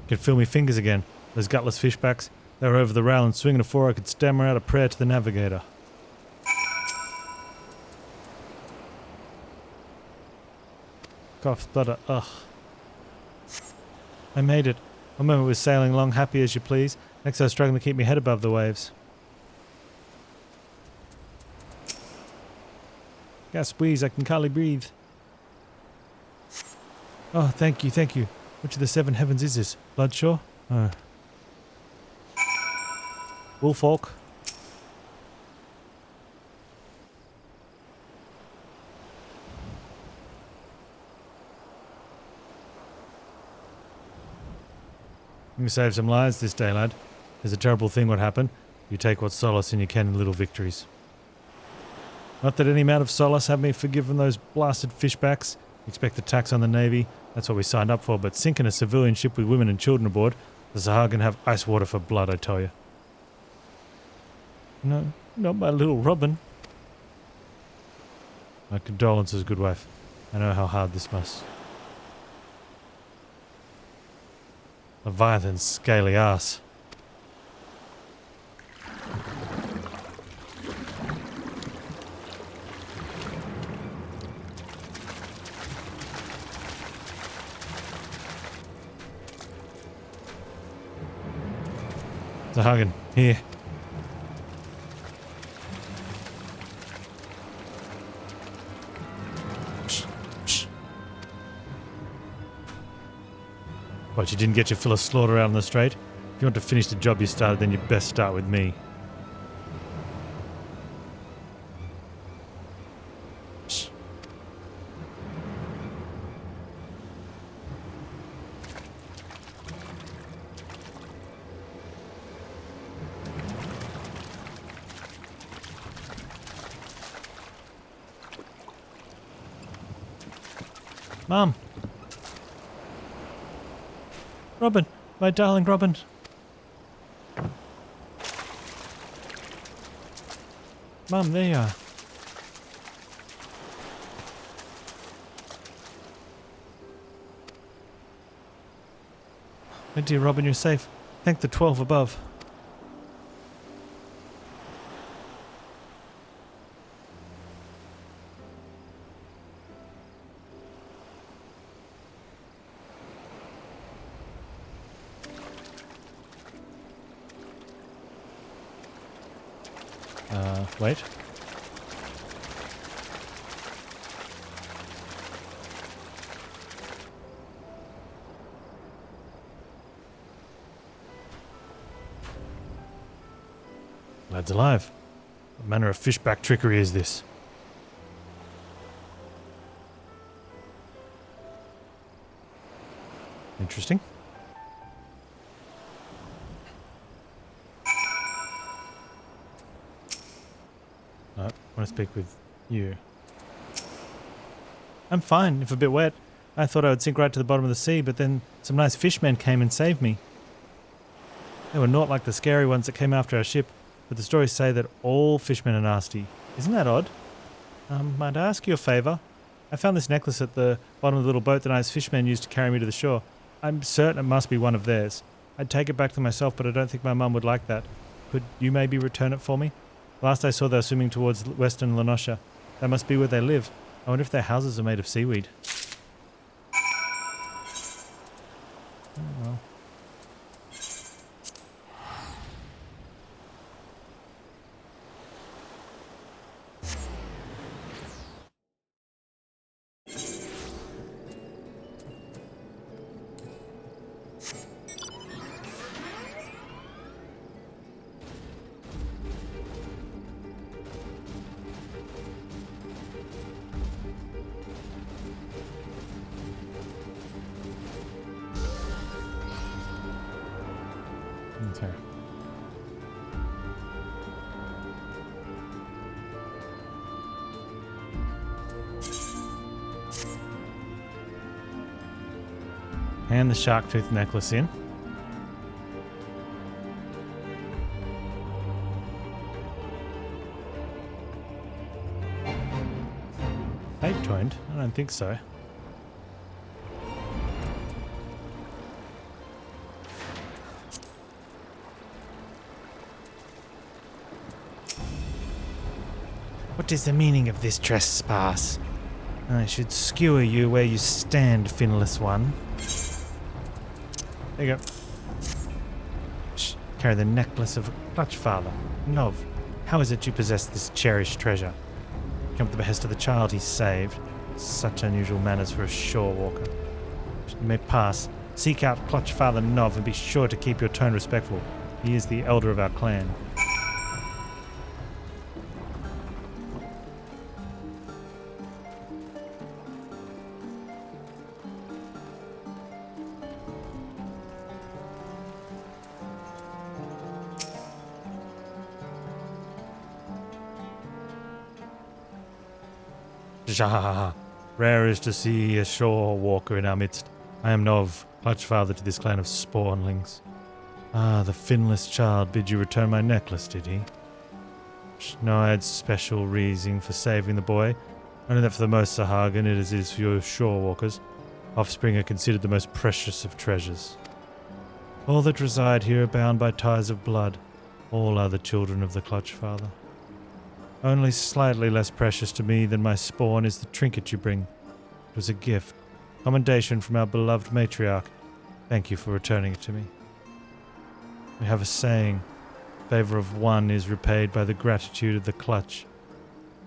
I could feel my fingers again. Those gutless fishbacks. They were over the rail and swinging before I could stammer out a prayer to the navigator. Cough, splutter, ugh. I made it. One moment was sailing along happy as you please. Next I was struggling to keep my head above the waves. Gas wheeze, I can hardly breathe. Oh, thank you, thank you. Which of the seven heavens is this? Bloodshore? Oh. Wolfolk? You saved some lives this day, lad. There's a terrible thing what happened. You take what solace in you can in little victories. Not that any amount of solace have me forgiven those blasted fishbacks. Expect the tax on the Navy. That's what we signed up for, but sinking a civilian ship with women and children aboard, the Shahadan have ice water for blood, I tell you. No, not my little Robin. My condolences, good wife. I know how hard this must. Leviathan's scaly ass. Shahadan, here. What, you didn't get your fill of slaughter out on the strait? If you want to finish the job you started, then you best start with me. Psh. Mom! Robin! My darling Robin! Mum, there you are. My dear Robin, you're safe. Thank the 12 above. Wait. Lad's alive. What manner of fishback trickery is this? Interesting. I want to speak with you. I'm fine, if a bit wet. I thought I would sink right to the bottom of the sea, but then some nice fishmen came and saved me. They were not like the scary ones that came after our ship, but the stories say that all fishmen are nasty. Isn't that odd? Might I ask you a favour? I found this necklace at the bottom of the little boat the nice fishmen used to carry me to the shore. I'm certain it must be one of theirs. I'd take it back to myself, but I don't think my mum would like that. Could you maybe return it for me? Last I saw they were swimming towards western Lenosha. That must be where they live. I wonder if their houses are made of seaweed. Oh, well. Okay. Hand the shark tooth necklace in. Fate joined? I don't think so. What is the meaning of this trespass? I should skewer you where you stand, finless one. There you go. Shh. Carry the necklace of a clutch father. Nov, how is it you possess this cherished treasure? Come at the behest of the child he saved. Such unusual manners for a shore walker. You may pass. Seek out clutch father Nov and be sure to keep your tone respectful. He is the elder of our clan. Shahadan. Rare is to see a shore walker in our midst. I am Nov, clutch father to this clan of spawnlings. Ah, the finless child bid you return my necklace, did he? No, I had special reason for saving the boy. Only that for the most Shahadan it is for your shore walkers. Offspring are considered the most precious of treasures. All that reside here are bound by ties of blood. All are the children of the clutch father. Only slightly less precious to me than my spawn is the trinket you bring. It was a gift, commendation from our beloved matriarch. Thank you for returning it to me. We have a saying, favor of one is repaid by the gratitude of the clutch.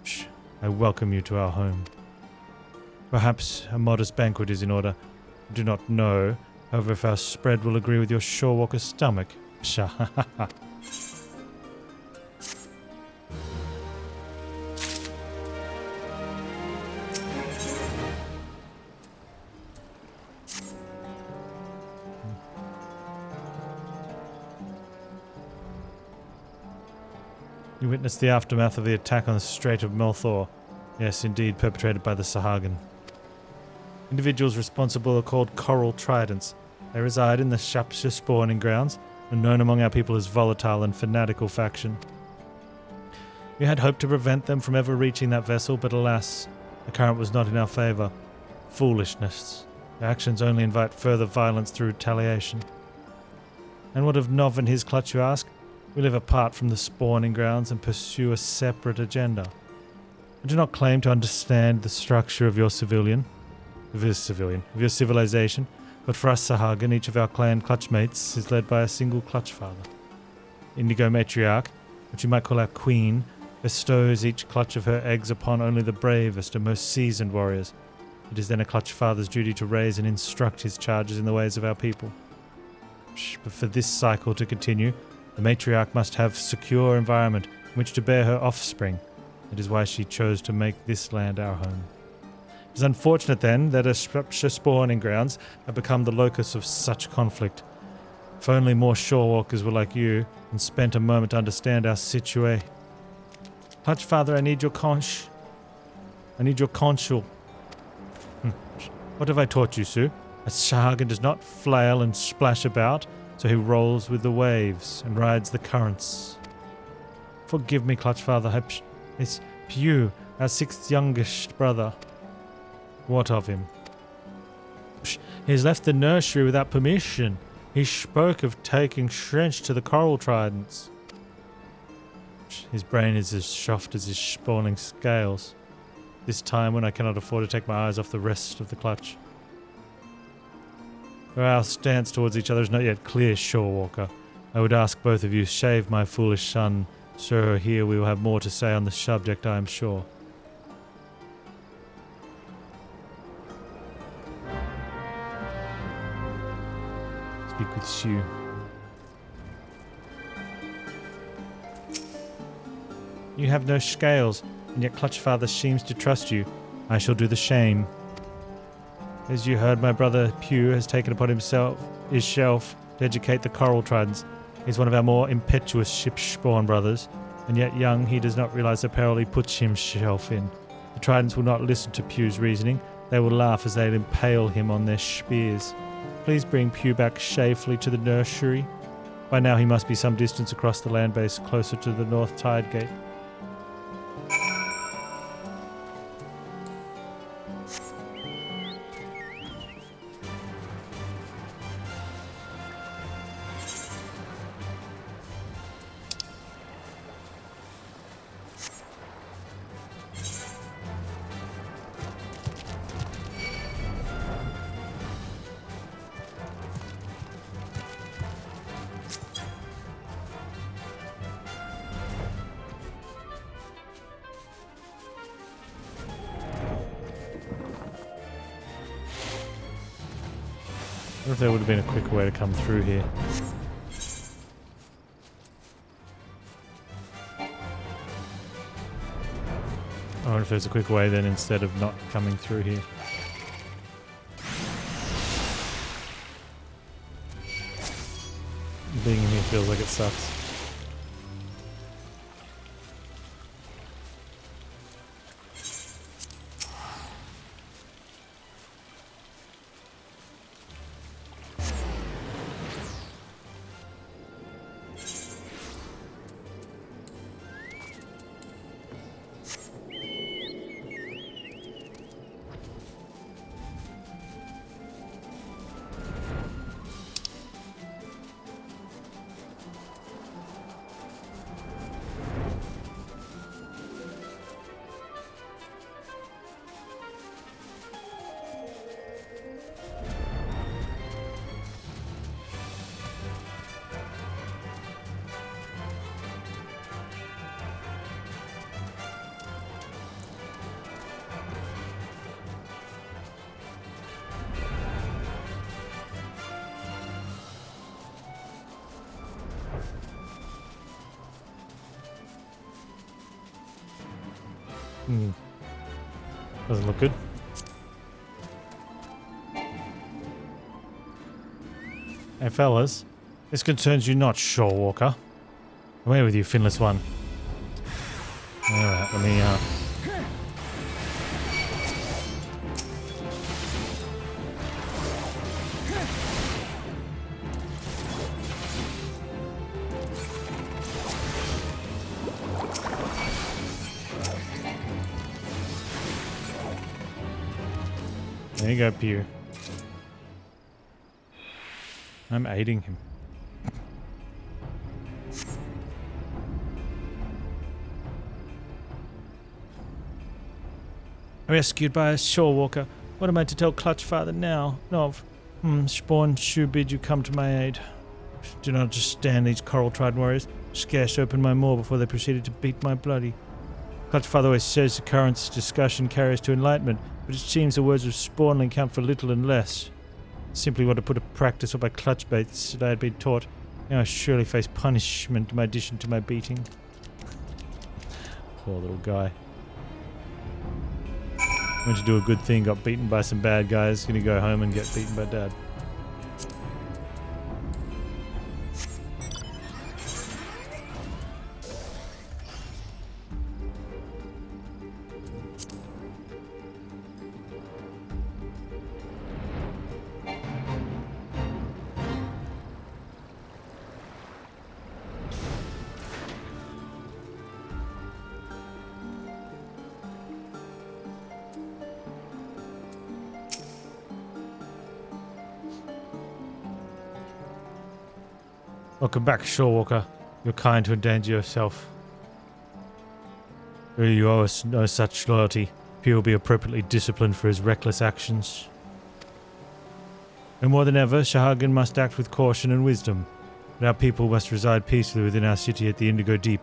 Shh, I welcome you to our home. Perhaps a modest banquet is in order. I do not know, however, if our spread will agree with your shorewalker's stomach. Psha. You witnessed the aftermath of the attack on the Strait of Melthor. Yes, indeed, perpetrated by the Shahadan. Individuals responsible are called Coral Tridents. They reside in the Shapshire spawning grounds and known among our people as volatile and fanatical faction. We had hoped to prevent them from ever reaching that vessel, but alas, the current was not in our favour. Foolishness. Their actions only invite further violence through retaliation. And what of Nov and his clutch, you ask? We live apart from the spawning grounds and pursue a separate agenda. I do not claim to understand the structure of your civilization, but for us Shahadan, each of our clan clutchmates is led by a single clutch father. Indigo Matriarch, which you might call our queen, bestows each clutch of her eggs upon only the bravest and most seasoned warriors. It is then a clutch father's duty to raise and instruct his charges in the ways of our people. But for this cycle to continue, the matriarch must have secure environment in which to bear her offspring. It is why she chose to make this land our home. It is unfortunate then that our spawning grounds have become the locus of such conflict. If only more shorewalkers were like you and spent a moment to understand our situation. Clutch father, I need your consul. What have I taught you, Sue? A Shahadan does not flail and splash about, so he rolls with the waves and rides the currents. Forgive me, clutch father. It's Pew, our sixth youngest brother. What of him? He has left the nursery without permission. He spoke of taking Shrench to the Coral Tridents. His brain is as soft as his spawning scales. This time when I cannot afford to take my eyes off the rest of the clutch. Our stance towards each other is not yet clear, Shorewalker. I would ask both of you, shave my foolish son. Sir, here we will have more to say on the subject, I am sure. Speak with Sue. You have no scales, and yet Clutchfather seems to trust you. I shall do the same. As you heard, my brother Pew has taken upon himself his shelf to educate the Coral Tridents. He's one of our more impetuous ship-spawn brothers, and yet young, he does not realize the peril he puts himself in. The Tridents will not listen to Pew's reasoning. They will laugh as they impale him on their spears. please bring Pew back safely to the nursery. By now he must be some distance across the land base, closer to the North Tide Gate. I wonder if there would have been a quicker way to come through here. I wonder if there's a quicker way then instead of not coming through here. Being in here feels like it sucks. Doesn't look good. Hey fellas, this concerns you not, Shorewalker. Away with you, finless one. Alright, let me There you go, Pew. I'm aiding him. Rescued by a shorewalker. What am I to tell Clutchfather now? Nov. Spawn Shu bid you come to my aid. Do not just stand these coral-tried warriors. Scarce opened my maw before they proceeded to beat my bloody. Clutchfather always says the current discussion carries to enlightenment, but it seems the words of Spawnling count for little and less. Simply want to put a practice on my clutch baits that I had been taught. Now I surely face punishment in addition to my beating. Poor little guy. Went to do a good thing, got beaten by some bad guys, gonna go home and get beaten by Dad. Welcome back, Shorewalker. You're kind to endanger yourself. You owe us no such loyalty. He will be appropriately disciplined for his reckless actions. And more than ever, Shahadan must act with caution and wisdom. But our people must reside peacefully within our city at the Indigo Deep.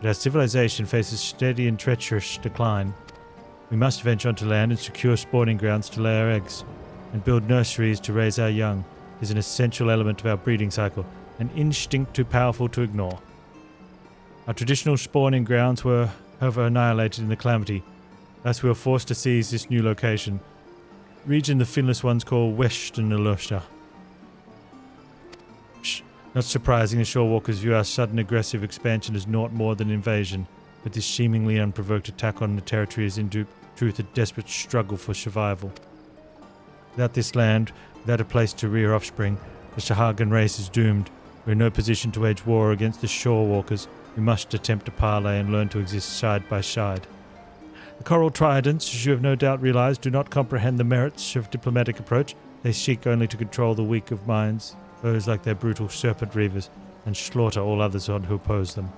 But our civilization faces steady and treacherous decline. We must venture onto land and secure spawning grounds to lay our eggs, and build nurseries to raise our young is an essential element of our breeding cycle. An instinct too powerful to ignore. Our traditional spawning grounds were, however, annihilated in the Calamity. Thus we were forced to seize this new location. Region the finless ones call Western Eorzea. Not surprising, the Shorewalkers view our sudden aggressive expansion as naught more than invasion, but this seemingly unprovoked attack on the territory is in truth a desperate struggle for survival. Without this land, without a place to rear offspring, the Shahadan race is doomed. We're in no position to wage war against the shore walkers. We must attempt to parley and learn to exist side by side. The Coral Tridents, as you have no doubt realized, do not comprehend the merits of diplomatic approach. They seek only to control the weak of minds, those like their brutal serpent reavers, and slaughter all others on who oppose them.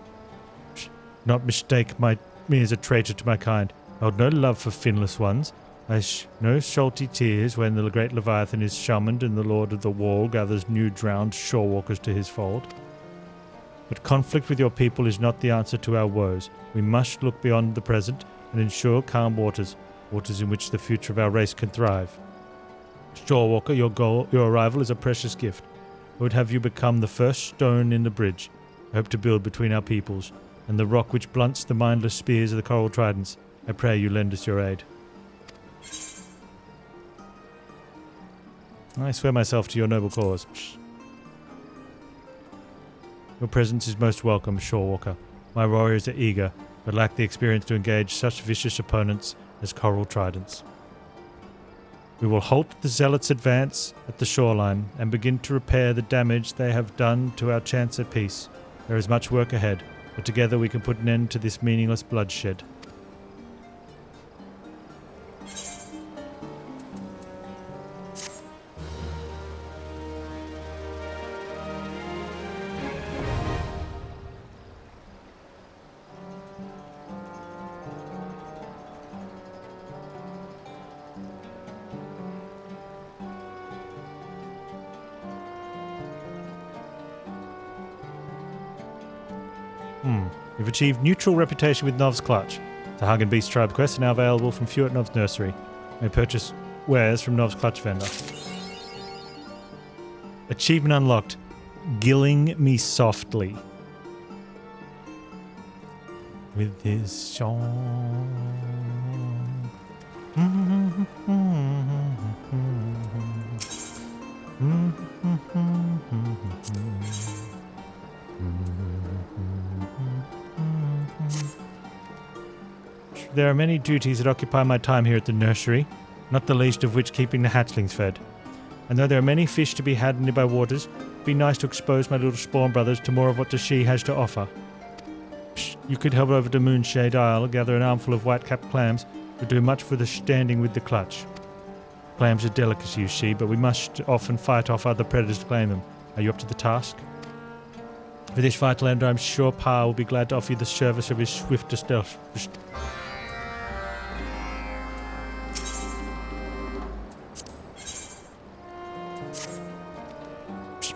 Not mistake me as a traitor to my kind. I hold no love for finless ones. No salty tears when the great Leviathan is summoned and the Lord of the Wall gathers new drowned shorewalkers to his fold. But conflict with your people is not the answer to our woes. We must look beyond the present and ensure calm waters in which the future of our race can thrive. Shorewalker, your arrival is a precious gift. I would have you become the first stone in the bridge I hope to build between our peoples, and the rock which blunts the mindless spears of the Coral Tridents. I pray you lend us your aid. I swear myself to your noble cause. Your presence is most welcome, Shorewalker. My warriors are eager, but lack the experience to engage such vicious opponents as Coral Tridents. We will halt the Zealots' advance at the shoreline and begin to repair the damage they have done to our chance at peace. There is much work ahead, but together we can put an end to this meaningless bloodshed. You've achieved neutral reputation with Nov's Clutch. The Hagen Beast Tribe quests are now available from Few at Nov's Nursery. You may purchase wares from Nov's Clutch vendor. Achievement unlocked. Gilling me softly. With his song. There are many duties that occupy my time here at the nursery, not the least of which keeping the hatchlings fed. And though there are many fish to be had in nearby waters, it'd be nice to expose my little spawn brothers to more of what the she has to offer. You could head over to Moonshade Isle, gather an armful of white-capped clams, to do much for the standing with the clutch. Clams are delicacy, you see, but we must often fight off other predators to claim them. Are you up to the task? For this vital end, I'm sure Pa will be glad to offer you the service of his swiftest elf.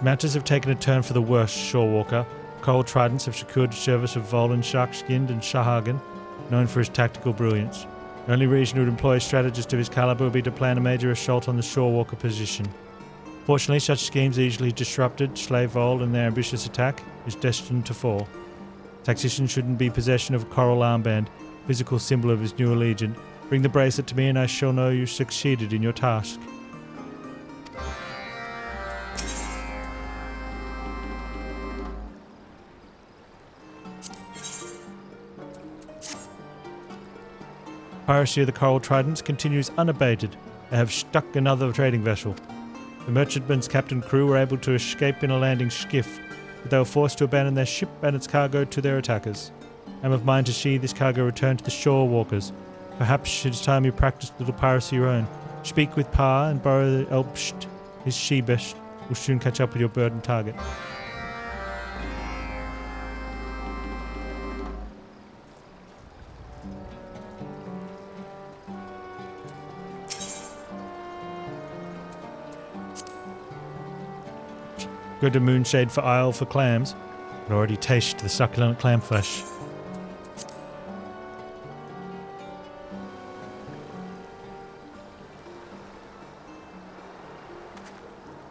Matters have taken a turn for the worse, Shorewalker. Coral Tridents have secured the service of Volan Shark-Skinned and Shahadan, known for his tactical brilliance. The only reason he would employ a strategist of his caliber would be to plan a major assault on the Shorewalker position. Fortunately, such schemes are easily disrupted. Slave Vol and their ambitious attack is destined to fall. Taxation shouldn't be possession of a coral armband, physical symbol of his new allegiance. Bring the bracelet to me and I shall know you succeeded in your task. Piracy of the Coral Tridents continues unabated. They have stuck another trading vessel. The merchantman's captain crew were able to escape in a landing skiff, but they were forced to abandon their ship and its cargo to their attackers. I am of mind to see this cargo return to the shore walkers. Perhaps it is time you practiced a little piracy of your own. Speak with Pa and borrow the Elpsht, his she-best. Will soon catch up with your bird and target. Go to Moonshade for Isle for clams. I already taste the succulent clam flesh.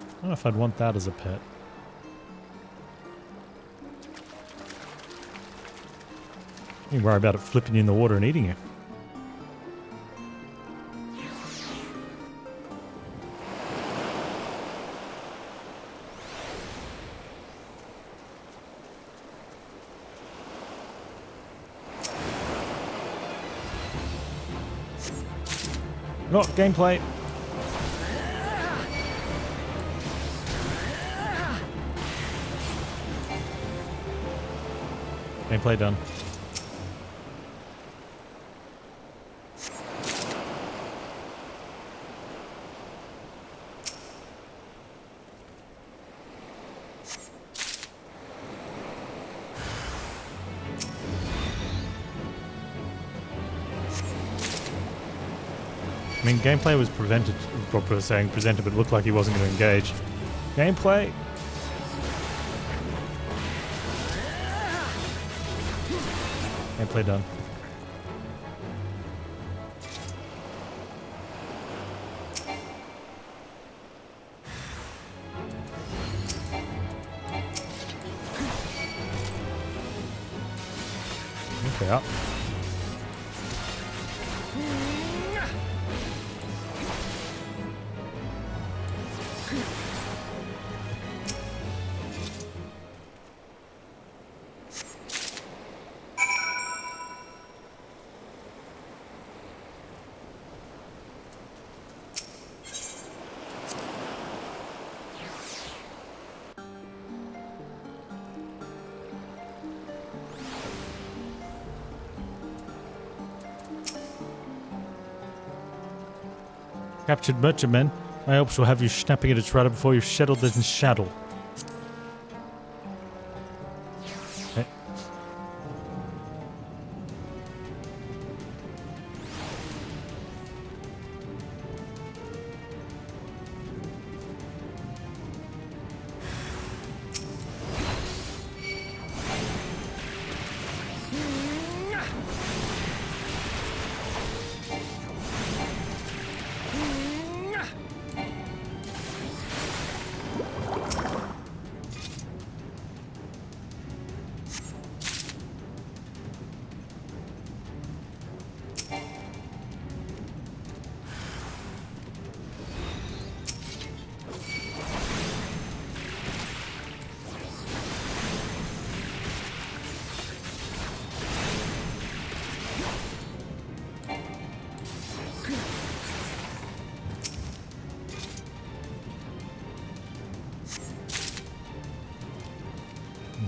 I don't know if I'd want that as a pet. You worry about it flipping you in the water and eating you. Oh, gameplay. Gameplay done. I mean, gameplay was presented, but it looked like he wasn't going to engage. Gameplay? Gameplay done. Okay, up. Captured merchantmen. My help shall have you snapping at its rudder before you shattered in shadow. Okay.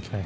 Okay.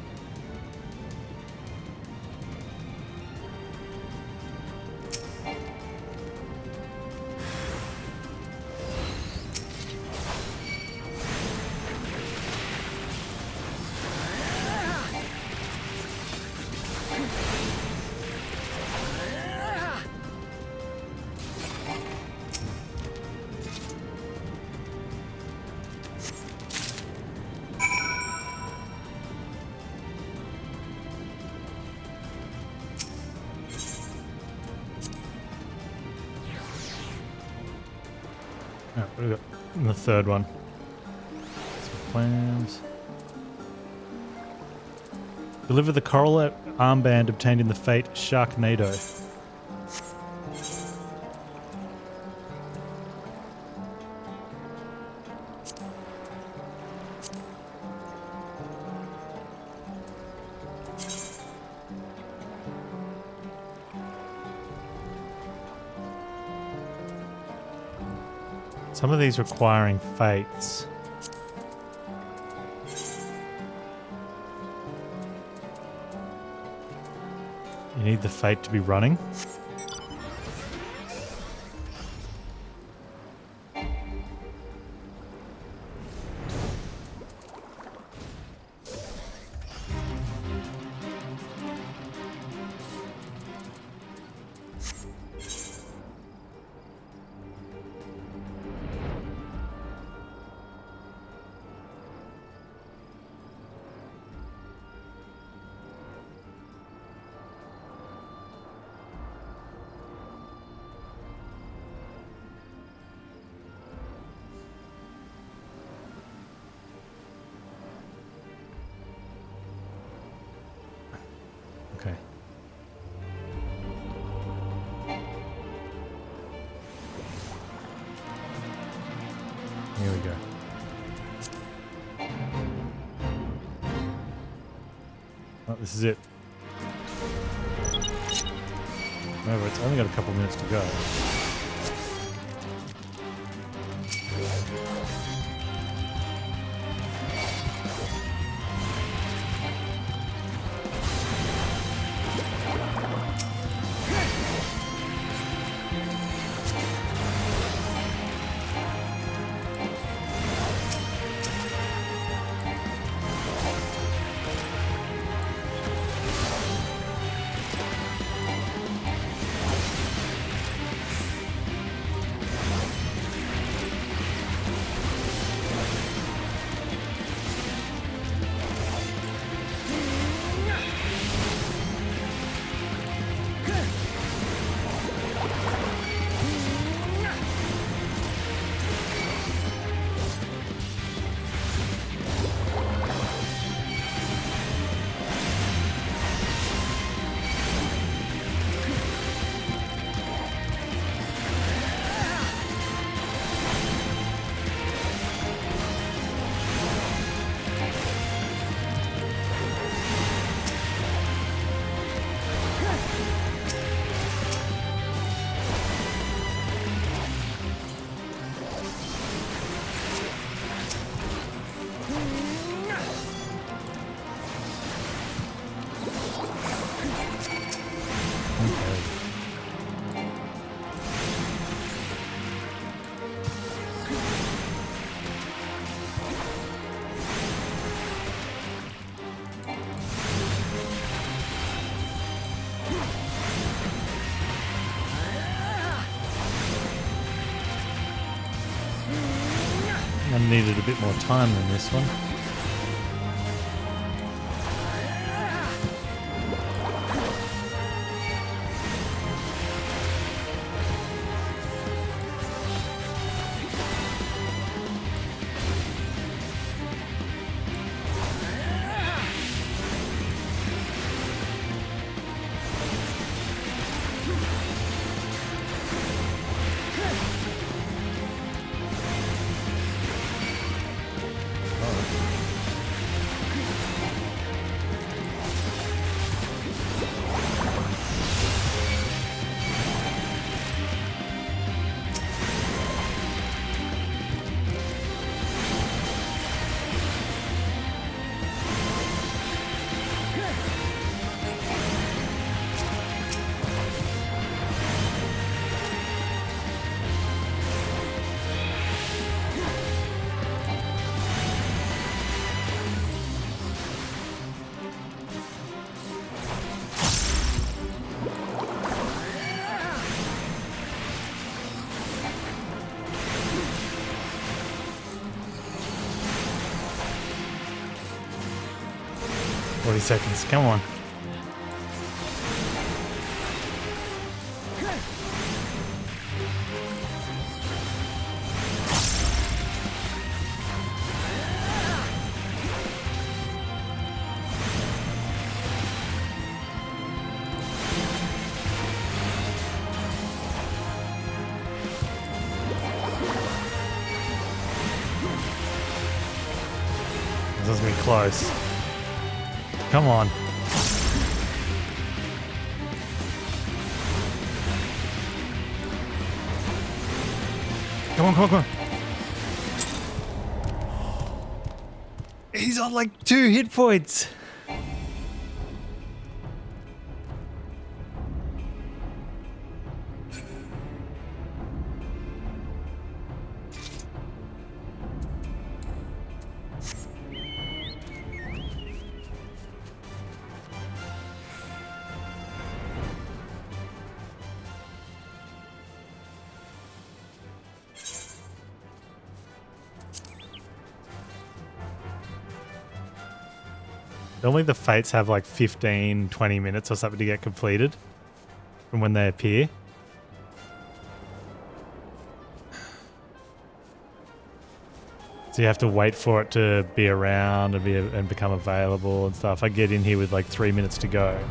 What have we got in the third one? Some clams. Deliver the coral armband obtained in the Fate Sharknado. Some of these requiring fates. You need the fate to be running. Okay. Here we go. Oh, this is it. Remember, it's only got a couple minutes to go. one needed a bit more time than this one. Seconds, come on. This is gonna be close. Come on. Come on, come on, come on. He's on like 2 hit points. Normally the fates have like 15, 20 minutes or something to get completed from when they appear. So you have to wait for it to be around and become available and stuff. I get in here with like 3 minutes to go.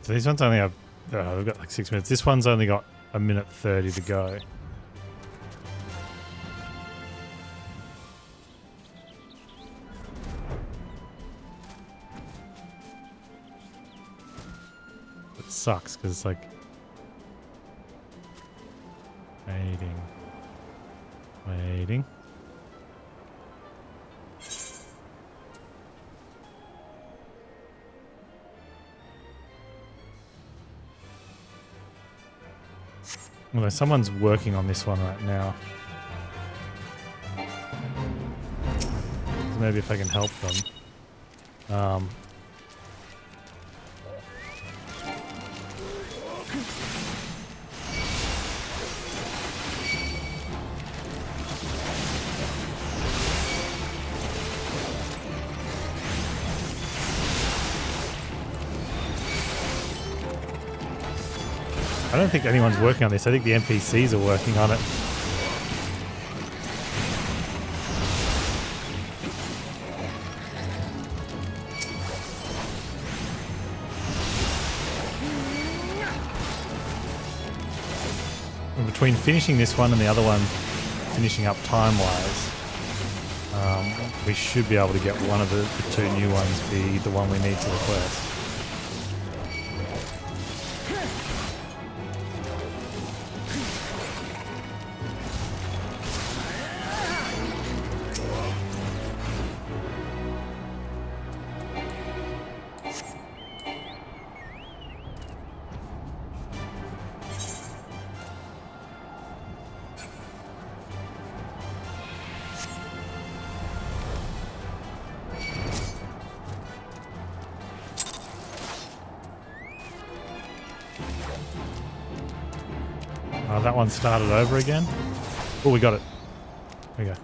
So these ones only have, they've got like 6 minutes. This one's only got 1:30 to go. It sucks because it's like waiting. Although someone's working on this one right now. So maybe if I can help them. I don't think anyone's working on this. I think the NPCs are working on it. And between finishing this one and the other one finishing up time-wise, we should be able to get one of the 2 new ones be the one we need for the quest. Oh, that one started over again. Oh, we got it. There we go.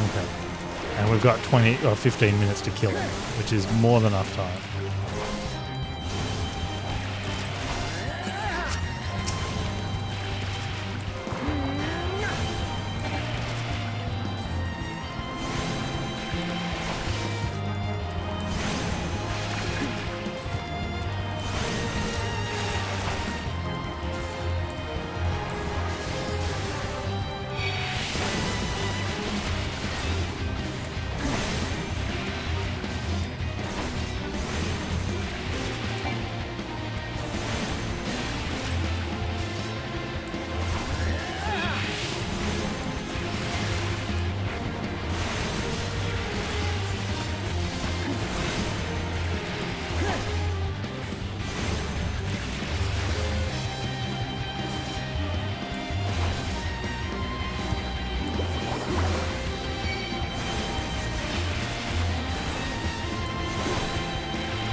Okay. And we've got 20 or 15 minutes to kill him, which is more than enough time.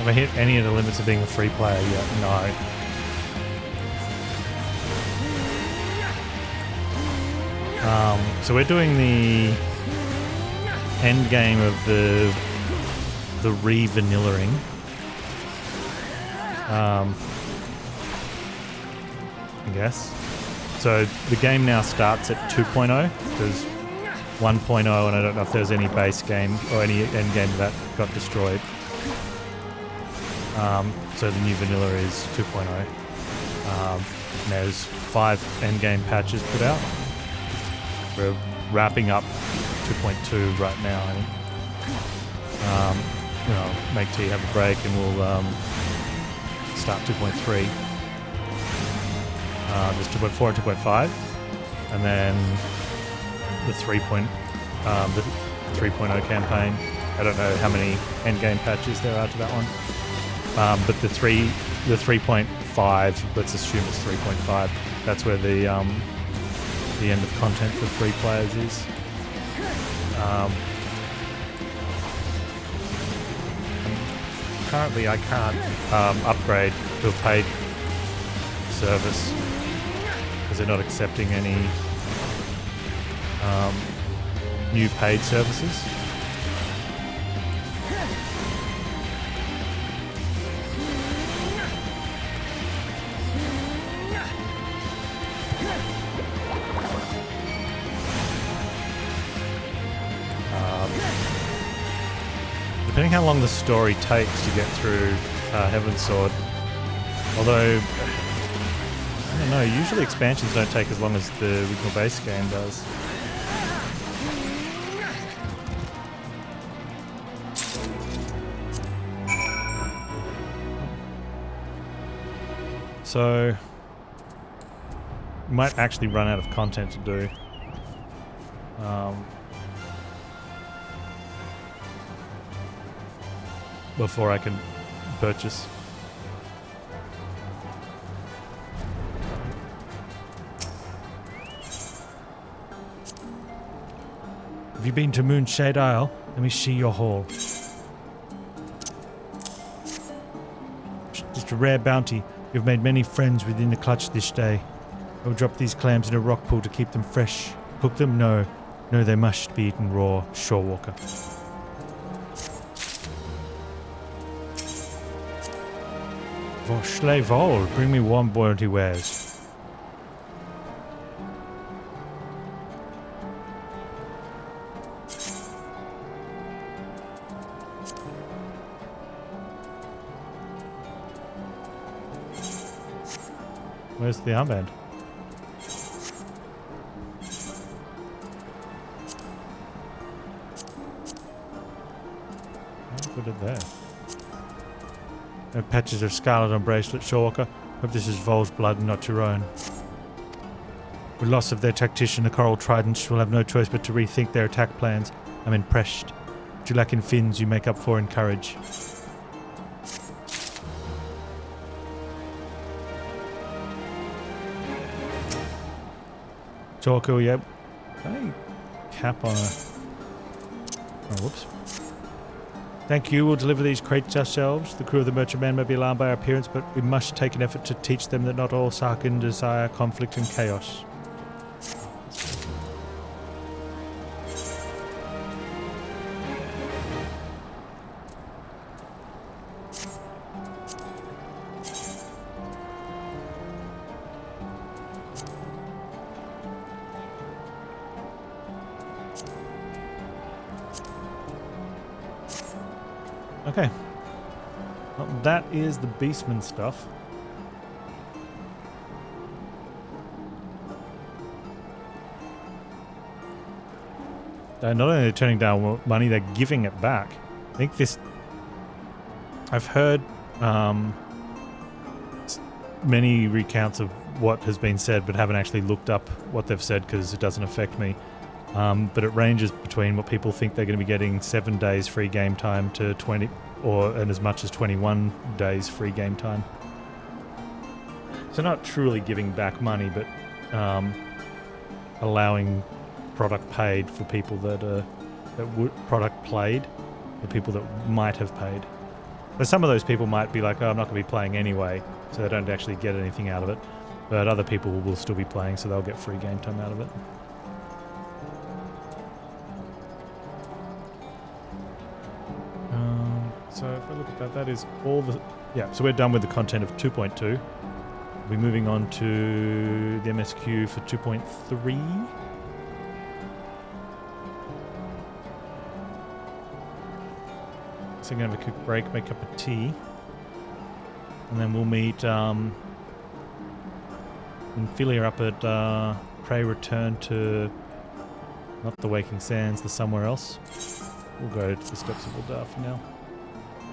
Have I hit any of the limits of being a free player yet? No. So we're doing the end game of the re-vanillaing. I guess. So the game now starts at 2.0 because 1.0, and I don't know if there's any base game or any end game that got destroyed. So the new vanilla is 2.0. And there's 5 endgame patches put out. We're wrapping up 2.2 right now, I think. Make tea, have a break, and we'll start 2.3. There's 2.4 and 2.5, and then the 3.0 campaign. I don't know how many endgame patches there are to that one. But the 3.5, let's assume it's 3.5. That's where the end of content for free players is. Currently, I can't upgrade to a paid service because they're not accepting any new paid services. Depending how long the story takes to get through Heaven's Sword, although, I don't know, usually expansions don't take as long as the original base game does. So, we might actually run out of content to do. Before I can purchase. Have you been to Moonshade Isle? Let me see your haul. Just a rare bounty. You've made many friends within the clutch this day. I will drop these clams in a rock pool to keep them fresh. Cook them? No. No, they must be eaten raw. Shorewalker. Slave all, bring me warm bounty wares. Where's the armband? I'll put it there. No patches of scarlet on bracelet, Shorewalker. Hope this is Vol's blood and not your own. With loss of their tactician, the Coral Tridents will have no choice but to rethink their attack plans. I'm impressed. What you lack in fins, you make up for in courage. Chalko, yep. Hey, cap on a... Oh, whoops. Thank you. We'll deliver these crates ourselves. The crew of the Merchantman may be alarmed by our appearance, but we must take an effort to teach them that not all Sarkin desire conflict and chaos. Okay. Well, that is the Beastman stuff. Not only are they turning down money, they're giving it back. I think this... I've heard many recounts of what has been said, but haven't actually looked up what they've said because it doesn't affect me. But it ranges between what people think they're going to be getting 7 days free game time to 20, and as much as 21 days free game time. So not truly giving back money, but allowing product paid for people that product played, the people that might have paid. But some of those people might be like, oh, I'm not going to be playing anyway, so they don't actually get anything out of it. But other people will still be playing, so they'll get free game time out of it. So if I look at that, that is all the... Yeah, so we're done with the content of 2.2. We'll be moving on to the MSQ for 2.3. So I'm going to have a quick break, make a cup of tea. And then we'll meet Ophelia up at Prey Return to... Not the Waking Sands, the somewhere else. We'll go to the Steps of Uldar for now.